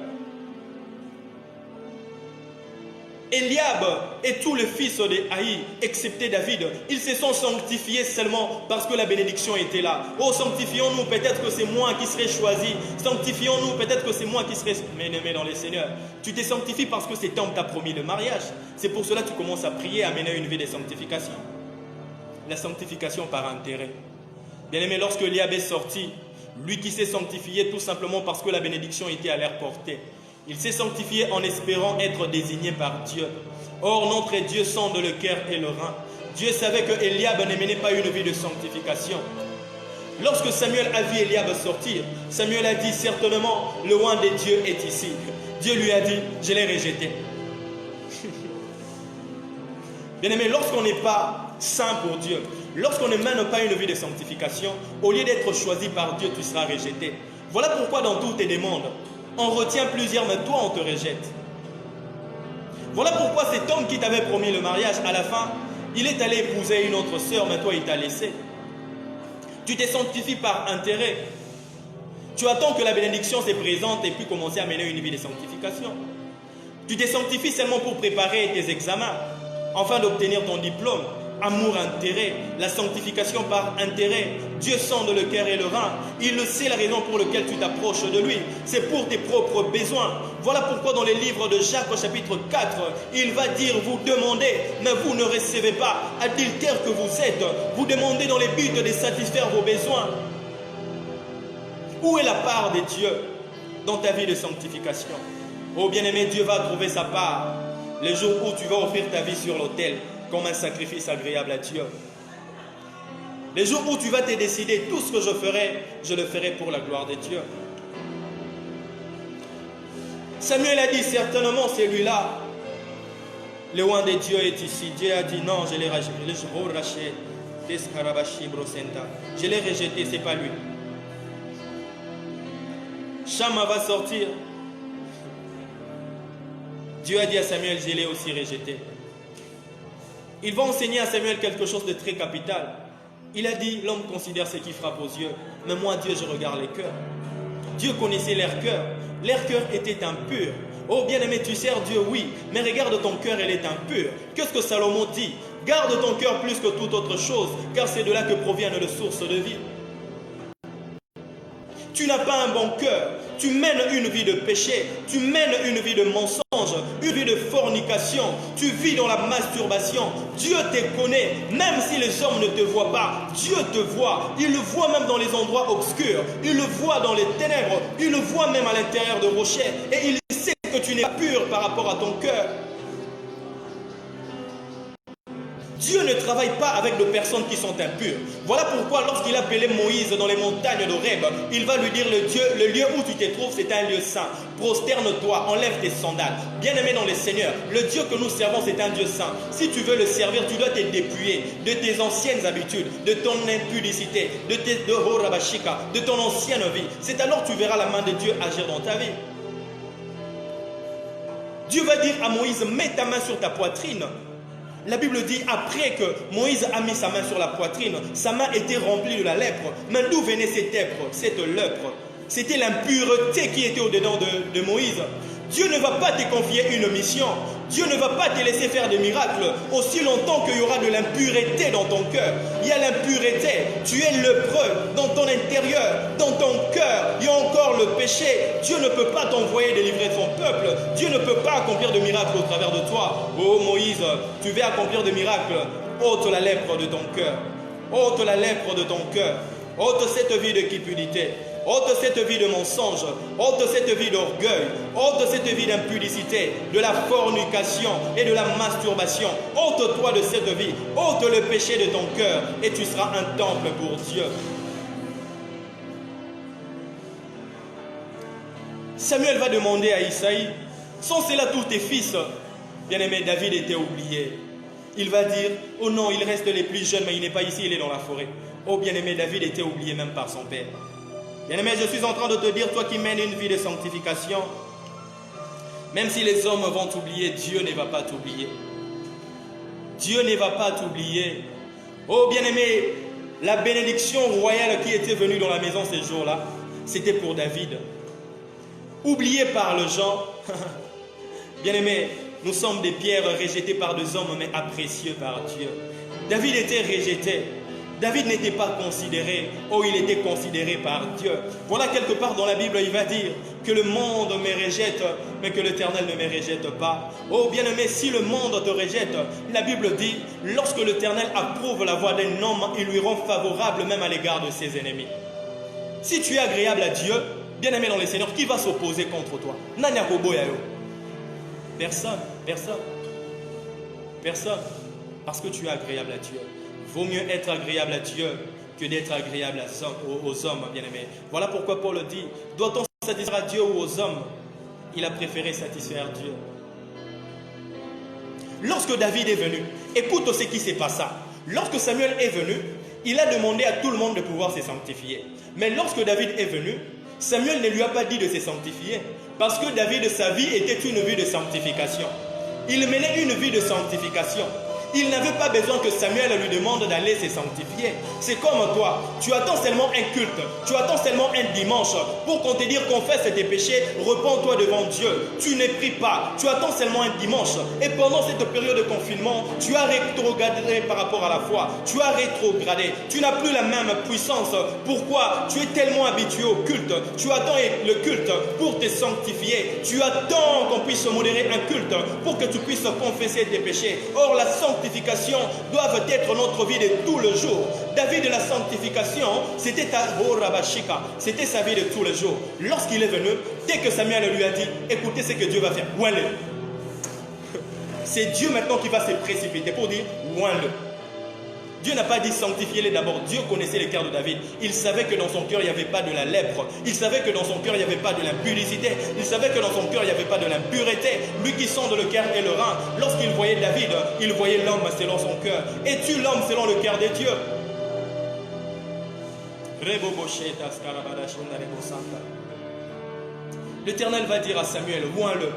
Eliab et tous les fils de Haï, excepté David, ils se sont sanctifiés seulement parce que la bénédiction était là. Oh, sanctifions-nous, peut-être que c'est moi qui serai choisi. Sanctifions-nous, peut-être que c'est moi qui serai aimé dans les Seigneurs. Tu t'es sanctifié parce que cet homme t'a promis le mariage. C'est pour cela que tu commences à prier, à mener une vie de sanctification. La sanctification par intérêt. Bien-aimé, lorsque Eliab est sorti, lui qui s'est sanctifié tout simplement parce que la bénédiction était à leur portée, il s'est sanctifié en espérant être désigné par Dieu. Or, notre Dieu sonde le cœur et le rein. Dieu savait que Eliab ne menait pas une vie de sanctification. Lorsque Samuel a vu Eliab sortir, Samuel a dit certainement, le roi de Dieu est ici. Dieu lui a dit, je l'ai rejeté. Bien-aimé, lorsqu'on n'est pas saint pour Dieu, lorsqu'on ne mène pas une vie de sanctification, au lieu d'être choisi par Dieu, tu seras rejeté. Voilà pourquoi dans toutes tes demandes, on retient plusieurs, mais toi on te rejette. Voilà pourquoi cet homme qui t'avait promis le mariage, à la fin, il est allé épouser une autre sœur, mais toi il t'a laissé. Tu te sanctifies par intérêt. Tu attends que la bénédiction se présente et puis commencer à mener une vie de sanctification. Tu te sanctifies seulement pour préparer tes examens, afin d'obtenir ton diplôme. Amour, intérêt, la sanctification par intérêt. Dieu sonde le cœur et le rein. Il le sait la raison pour laquelle tu t'approches de lui. C'est pour tes propres besoins. Voilà pourquoi dans les livres de Jacques au chapitre 4, il va dire, vous demandez, mais vous ne recevez pas. Adultère que vous êtes, vous demandez dans les buts de satisfaire vos besoins. Où est la part de Dieu dans ta vie de sanctification? Oh bien-aimé, Dieu va trouver sa part le jour où tu vas offrir ta vie sur l'autel comme un sacrifice agréable à Dieu. Le jour où tu vas te décider, tout ce que je le ferai pour la gloire de Dieu. Samuel a dit, certainement celui-là, le roi de Dieu est ici. Dieu a dit, non, je l'ai rejeté. Je l'ai rejeté, ce n'est pas lui. Shama va sortir. Dieu a dit à Samuel, je l'ai aussi rejeté. Il va enseigner à Samuel quelque chose de très capital. Il a dit, l'homme considère ce qui frappe aux yeux, mais moi Dieu je regarde les cœurs. Dieu connaissait leur cœur. Leur cœur était impur. Oh bien-aimé, tu sers Dieu, oui, mais regarde ton cœur, il est impur. Qu'est-ce que Salomon dit? Garde ton cœur plus que toute autre chose, car c'est de là que proviennent les sources de vie. Tu n'as pas un bon cœur, tu mènes une vie de péché, tu mènes une vie de mensonge, une vie de fornication, tu vis dans la masturbation. Dieu te connaît, même si les hommes ne te voient pas, Dieu te voit. Il le voit même dans les endroits obscurs, il le voit dans les ténèbres, il le voit même à l'intérieur de rochers, et il sait que tu n'es pas pur par rapport à ton cœur. Dieu ne travaille pas avec des personnes qui sont impures. Voilà pourquoi lorsqu'il appelait Moïse dans les montagnes d'Horeb, il va lui dire, le lieu où tu te trouves, c'est un lieu saint. Prosterne-toi, enlève tes sandales. Bien-aimé dans le Seigneur, le Dieu que nous servons, c'est un Dieu saint. Si tu veux le servir, tu dois te dépouiller de tes anciennes habitudes, de ton impudicité, de ton ancienne vie. C'est alors que tu verras la main de Dieu agir dans ta vie. Dieu va dire à Moïse, mets ta main sur ta poitrine. La Bible dit, après que Moïse a mis sa main sur la poitrine, sa main était remplie de la lèpre. Mais d'où venait cette lèpre? C'était l'impureté qui était au-dedans de Moïse. Dieu ne va pas te confier une mission. Dieu ne va pas te laisser faire des miracles aussi longtemps qu'il y aura de l'impureté dans ton cœur. Il y a l'impureté. Tu es lépreux dans ton intérieur, dans ton cœur. Il y a encore le péché. Dieu ne peut pas t'envoyer délivrer son peuple. Dieu ne peut pas accomplir de miracles au travers de toi. Oh Moïse, tu veux accomplir des miracles. Ôte la lèpre de ton cœur. Ôte la lèpre de ton cœur. Ôte cette vie de cupidité. Ôte cette vie de mensonge, ôte cette vie d'orgueil, ôte cette vie d'impudicité, de la fornication et de la masturbation. Ôte-toi de cette vie, ôte le péché de ton cœur et tu seras un temple pour Dieu. Samuel va demander à Isaïe, sont-ce là tous tes fils? Bien-aimé, David était oublié. Il va dire, oh non, il reste les plus jeunes, mais il n'est pas ici, il est dans la forêt. Oh bien-aimé, David était oublié même par son père. Bien-aimé, je suis en train de te dire, toi qui mènes une vie de sanctification, même si les hommes vont t'oublier, Dieu ne va pas t'oublier. Dieu ne va pas t'oublier. Oh bien-aimé, la bénédiction royale qui était venue dans la maison ces jours-là, c'était pour David. Oublié par les gens. Bien-aimé, nous sommes des pierres rejetées par des hommes, mais appréciées par Dieu. David était rejeté. David n'était pas considéré, oh il était considéré par Dieu. Voilà quelque part dans la Bible, il va dire que le monde me rejette, mais que l'Éternel ne me rejette pas. Oh bien-aimé, si le monde te rejette, la Bible dit, lorsque l'Éternel approuve la voie d'un homme, il lui rend favorable même à l'égard de ses ennemis. Si tu es agréable à Dieu, bien-aimé dans le Seigneur, qui va s'opposer contre toi? Personne, personne, personne, parce que tu es agréable à Dieu. Vaut mieux être agréable à Dieu que d'être agréable aux hommes, bien-aimés. Voilà pourquoi Paul dit, doit-on satisfaire à Dieu ou aux hommes? Il a préféré satisfaire Dieu. Lorsque David est venu, écoute ce qui s'est passé. Lorsque Samuel est venu, il a demandé à tout le monde de pouvoir se sanctifier. Mais lorsque David est venu, Samuel ne lui a pas dit de se sanctifier. Parce que David, sa vie était une vie de sanctification. Il menait une vie de sanctification. Il n'avait pas besoin que Samuel lui demande d'aller se sanctifier. C'est comme toi, tu attends seulement un culte, tu attends seulement un dimanche pour qu'on te dise confesse tes péchés, repens-toi devant Dieu. Tu ne pries pas, tu attends seulement un dimanche. Et pendant cette période de confinement, tu as rétrogradé par rapport à la foi. Tu as rétrogradé, tu n'as plus la même puissance. Pourquoi? Tu es tellement habitué au culte. Tu attends le culte pour te sanctifier. Tu attends qu'on puisse modérer un culte pour que tu puisses confesser tes péchés. Or, la sanctification doivent être notre vie de tous les jours. David, la sanctification, c'était sa vie de tous les jours. Lorsqu'il est venu, dès que Samuel lui a dit, écoutez ce que Dieu va faire, ouin-le. C'est Dieu maintenant qui va se précipiter pour dire, ouin-le. Dieu n'a pas dit sanctifiez-les d'abord. Dieu connaissait le cœur de David. Il savait que dans son cœur, il n'y avait pas de la lèpre. Il savait que dans son cœur, il n'y avait pas de l'impudicité. Il savait que dans son cœur, il n'y avait pas de l'impureté. Lui qui sonde le cœur et le rein. Lorsqu'il voyait David, il voyait l'homme selon son cœur. Es-tu l'homme selon le cœur de Dieu? L'Éternel va dire à Samuel, oins-le.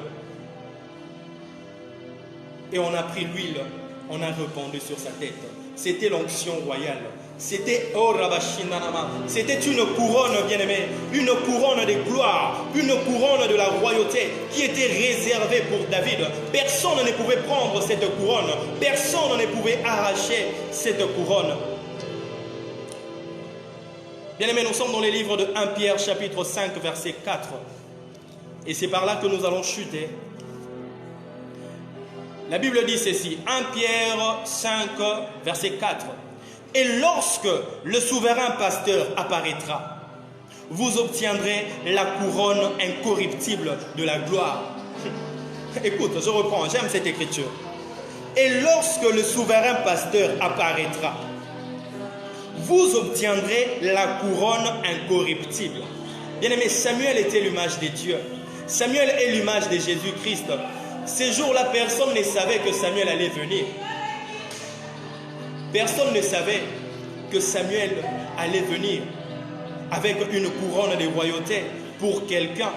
Et on a pris l'huile, on a répandu sur sa tête. C'était l'onction royale. C'était une couronne, bien-aimée, une couronne de gloire, une couronne de la royauté qui était réservée pour David. Personne ne pouvait prendre cette couronne, personne ne pouvait arracher cette couronne. Bien-aimés, nous sommes dans les livres de 1 Pierre, chapitre 5, verset 4. Et c'est par là que nous allons chuter. La Bible dit ceci, 1 Pierre 5, verset 4. Et lorsque le souverain pasteur apparaîtra, vous obtiendrez la couronne incorruptible de la gloire. Écoute, je reprends, j'aime cette écriture. Et lorsque le souverain pasteur apparaîtra, vous obtiendrez la couronne incorruptible. Bien-aimé, Samuel était l'image de Dieu. Samuel est l'image de Jésus-Christ. Ces jours-là, personne ne savait que Samuel allait venir. Personne ne savait que Samuel allait venir avec une couronne de royauté pour quelqu'un.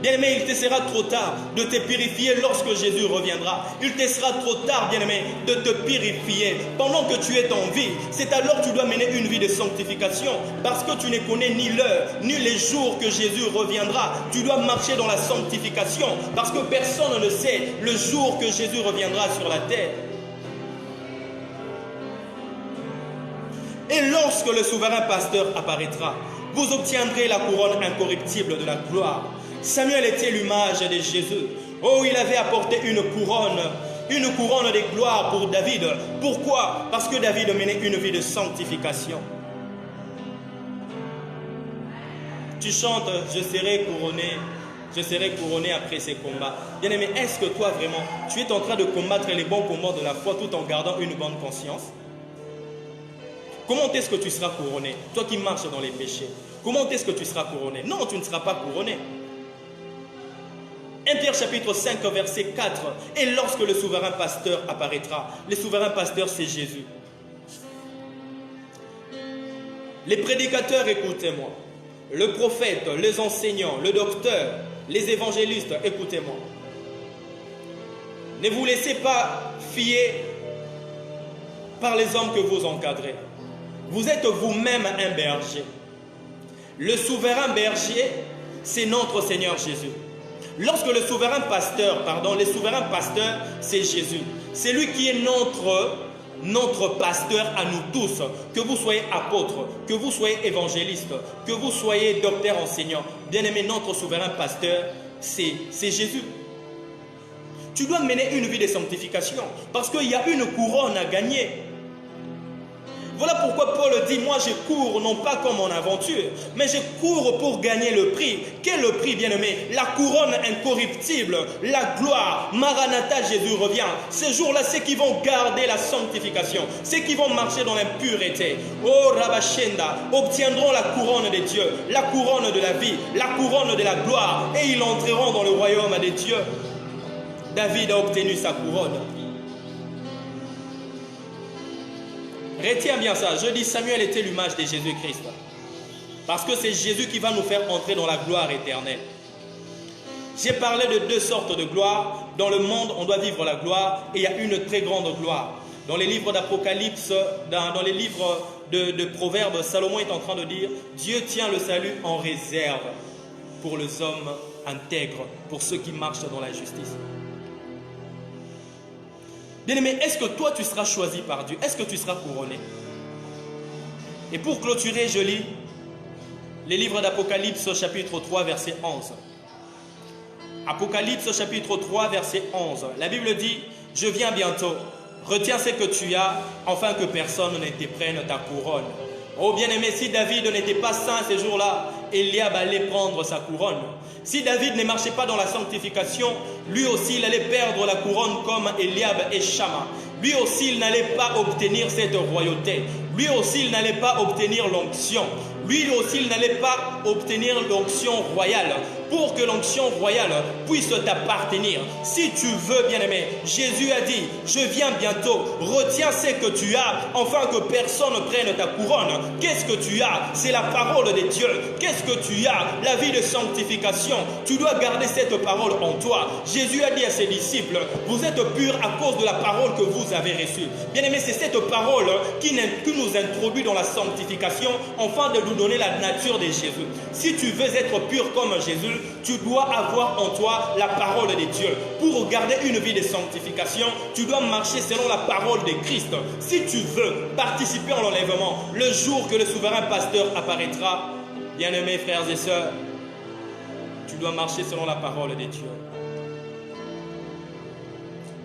Bien-aimé, il te sera trop tard de te purifier lorsque Jésus reviendra. Il te sera trop tard, bien-aimé, de te purifier pendant que tu es en vie. C'est alors que tu dois mener une vie de sanctification parce que tu ne connais ni l'heure, ni les jours que Jésus reviendra. Tu dois marcher dans la sanctification parce que personne ne sait le jour que Jésus reviendra sur la terre. Et lorsque le souverain pasteur apparaîtra, vous obtiendrez la couronne incorruptible de la gloire. Samuel était l'image de Jésus. Oh, il avait apporté une couronne de gloire pour David. Pourquoi? Parce que David menait une vie de sanctification. Tu chantes, je serai couronné après ces combats. Bien-aimé, est-ce que toi vraiment, tu es en train de combattre les bons combats de la foi tout en gardant une bonne conscience? Comment est-ce que tu seras couronné? Toi qui marches dans les péchés. Comment est-ce que tu seras couronné? Non, tu ne seras pas couronné. 1 Pierre chapitre 5 verset 4. Et lorsque le souverain pasteur apparaîtra, le souverain pasteur c'est Jésus. Les prédicateurs, écoutez-moi. Le prophète, les enseignants, le docteur, les évangélistes, écoutez-moi. Ne vous laissez pas fier par les hommes que vous encadrez. Vous êtes vous-même un berger. Le souverain berger, c'est notre Seigneur Jésus. Lorsque le souverain pasteur, c'est Jésus. C'est lui qui est notre pasteur à nous tous. Que vous soyez apôtres, que vous soyez évangélistes, que vous soyez docteurs enseignants. Bien-aimé, notre souverain pasteur, c'est Jésus. Tu dois mener une vie de sanctification parce qu'il y a une couronne à gagner. Voilà pourquoi Paul dit, moi je cours non pas comme en aventure, mais je cours pour gagner le prix. Quel est le prix, bien-aimé? La couronne incorruptible, la gloire. Maranatha, Jésus revient. Ces jours-là, ceux qui vont garder la sanctification, ceux qui vont marcher dans l'impureté, oh Rabashenda, obtiendront la couronne des dieux, la couronne de la vie, la couronne de la gloire, et ils entreront dans le royaume des dieux. David a obtenu sa couronne. Retiens bien ça, je dis Samuel était l'image de Jésus-Christ. Parce que c'est Jésus qui va nous faire entrer dans la gloire éternelle. J'ai parlé de deux sortes de gloire. Dans le monde, on doit vivre la gloire et il y a une très grande gloire. Dans les livres d'Apocalypse, dans les livres de Proverbes, Salomon est en train de dire Dieu tient le salut en réserve pour les hommes intègres, pour ceux qui marchent dans la justice. Bien-aimé, est-ce que toi tu seras choisi par Dieu? Est-ce que tu seras couronné? Et pour clôturer, je lis les livres d'Apocalypse chapitre 3 verset 11. Apocalypse chapitre 3 verset 11. La Bible dit, je viens bientôt, retiens ce que tu as, afin que personne ne te prenne ta couronne. Oh bien-aimé, si David n'était pas saint ces jours-là, Eliab allait prendre sa couronne. Si David ne marchait pas dans la sanctification, lui aussi il allait perdre la couronne comme Eliab et Shama. Lui aussi il n'allait pas obtenir cette royauté. Lui aussi il n'allait pas obtenir l'onction. Lui aussi il n'allait pas obtenir l'onction royale. Pour que l'onction royale puisse t'appartenir, si tu veux, bien-aimé, Jésus a dit, je viens bientôt, retiens ce que tu as, afin que personne ne prenne ta couronne. Qu'est-ce que tu as? C'est la parole de Dieu. Qu'est-ce que tu as? La vie de sanctification. Tu dois garder cette parole en toi. Jésus a dit à ses disciples, vous êtes purs à cause de la parole que vous avez reçue. Bien-aimé, c'est cette parole qui nous introduit dans la sanctification, afin de nous donner la nature de Jésus. Si tu veux être pur comme Jésus, tu dois avoir en toi la parole de Dieu. Pour garder une vie de sanctification, tu dois marcher selon la parole de Christ. Si tu veux participer à l'enlèvement, le jour que le souverain pasteur apparaîtra, bien-aimés frères et sœurs, tu dois marcher selon la parole de Dieu.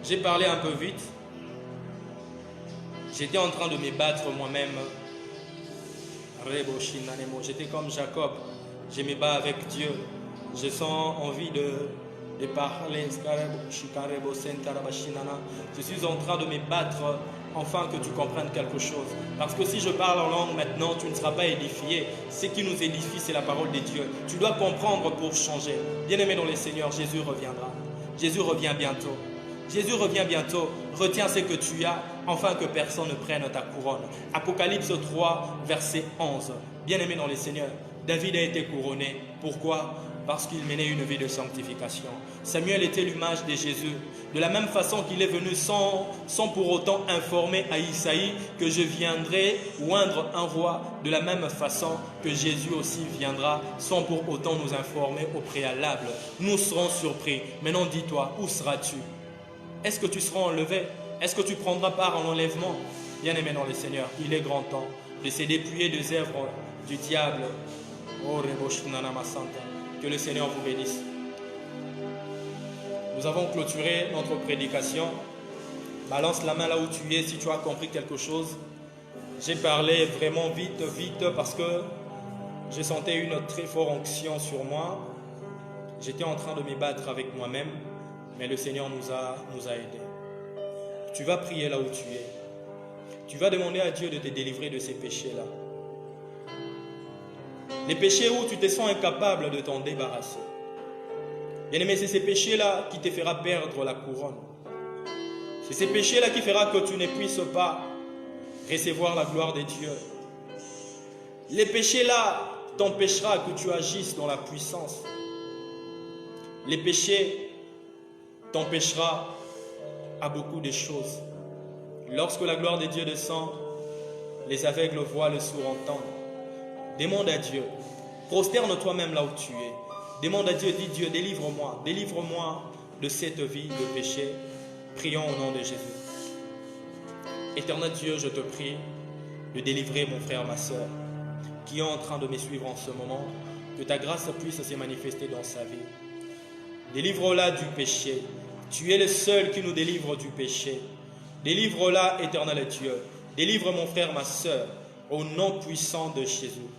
J'ai parlé un peu vite. J'étais en train de me battre moi-même. J'étais comme Jacob. Je me bats avec Dieu. Je sens envie de parler. Je suis en train de me battre afin que tu comprennes quelque chose. Parce que si je parle en langue maintenant, tu ne seras pas édifié. Ce qui nous édifie, c'est la parole de Dieu. Tu dois comprendre pour changer. Bien-aimé dans le Seigneur, Jésus reviendra. Jésus revient bientôt. Jésus revient bientôt. Retiens ce que tu as, afin que personne ne prenne ta couronne. Apocalypse 3, verset 11. Bien-aimé dans le Seigneur, David a été couronné. Pourquoi? Parce qu'il menait une vie de sanctification. Samuel était l'image de Jésus. De la même façon qu'il est venu sans pour autant informer à Isaïe que je viendrai oindre un roi, de la même façon que Jésus aussi viendra sans pour autant nous informer au préalable. Nous serons surpris. Maintenant dis-toi, où seras-tu? Est-ce que tu seras enlevé? Est-ce que tu prendras part en enlèvement? Bien-aimé dans le Seigneur, il est grand temps de se dépouiller des œuvres du diable. Oh, que le Seigneur vous bénisse. Nous avons clôturé notre prédication. Balance la main là où tu es si tu as compris quelque chose. J'ai parlé vraiment vite parce que je sentais une très forte onction sur moi. J'étais en train de me battre avec moi-même, mais le Seigneur nous a aidés. Tu vas prier là où tu es. Tu vas demander à Dieu de te délivrer de ces péchés-là. Les péchés où tu te sens incapable de t'en débarrasser. Bien-aimé, c'est ces péchés-là qui te fera perdre la couronne. C'est ces péchés-là qui fera que tu ne puisses pas recevoir la gloire de Dieu. Les péchés-là t'empêchera que tu agisses dans la puissance. Les péchés t'empêchera à beaucoup de choses. Lorsque la gloire de Dieu descend, les aveugles voient, les sourds entendent. Demande à Dieu. Prosterne toi-même là où tu es. Demande à Dieu, dis Dieu, délivre-moi. Délivre-moi de cette vie de péché. Prions au nom de Jésus. Éternel Dieu, je te prie de délivrer mon frère, ma soeur, qui est en train de me suivre en ce moment. Que ta grâce puisse se manifester dans sa vie. Délivre-la du péché. Tu es le seul qui nous délivre du péché. Délivre-la, éternel Dieu. Délivre mon frère, ma soeur, au nom puissant de Jésus.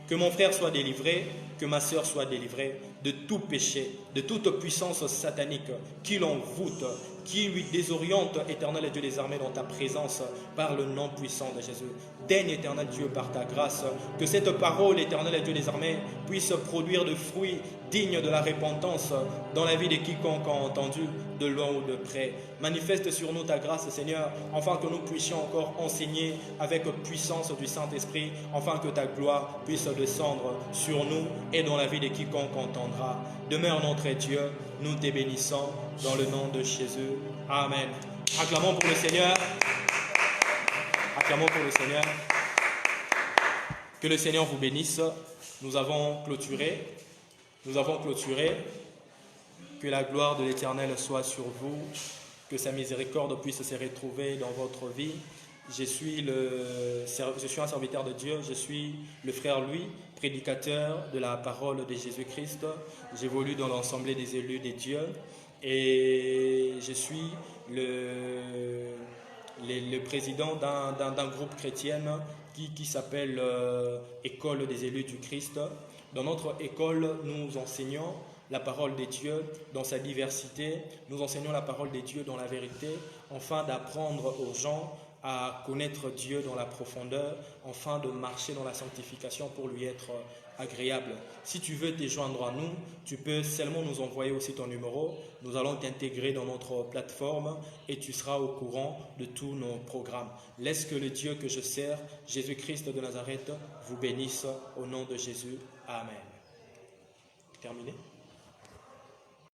Que mon frère soit délivré, que ma soeur soit délivrée de tout péché, de toute puissance satanique qui l'envoûte, qui lui désoriente, éternel Dieu des armées, dans ta présence, par le nom puissant de Jésus. Daigne, éternel Dieu, par ta grâce, que cette parole, éternel Dieu des armées, puisse produire de fruits dignes de la repentance dans la vie de quiconque a entendu, de loin ou de près. Manifeste sur nous ta grâce, Seigneur, afin que nous puissions encore enseigner avec puissance du Saint-Esprit, afin que ta gloire puisse descendre sur nous et dans la vie de quiconque entendra. Demeure notre Dieu, nous te bénissons dans le nom de Jésus. Amen. Acclamons pour le Seigneur. Acclamons pour le Seigneur. Que le Seigneur vous bénisse. Nous avons clôturé. Que la gloire de l'Éternel soit sur vous. Que sa miséricorde puisse se retrouver dans votre vie. Je suis un serviteur de Dieu. Je suis le frère Louis, prédicateur de la parole de Jésus-Christ. J'évolue dans l'Assemblée des élus de Dieu. Et je suis le président d'un groupe chrétien qui s'appelle École des élus du Christ. Dans notre école, nous enseignons la parole de Dieu dans sa diversité. Nous enseignons la parole de Dieu dans la vérité, afin d'apprendre aux gens à connaître Dieu dans la profondeur, afin de marcher dans la sanctification pour lui être agréable. Si tu veux te joindre à nous, tu peux seulement nous envoyer aussi ton numéro. Nous allons t'intégrer dans notre plateforme et tu seras au courant de tous nos programmes. Laisse que le Dieu que je sers, Jésus-Christ de Nazareth, vous bénisse au nom de Jésus. Amen. Terminé.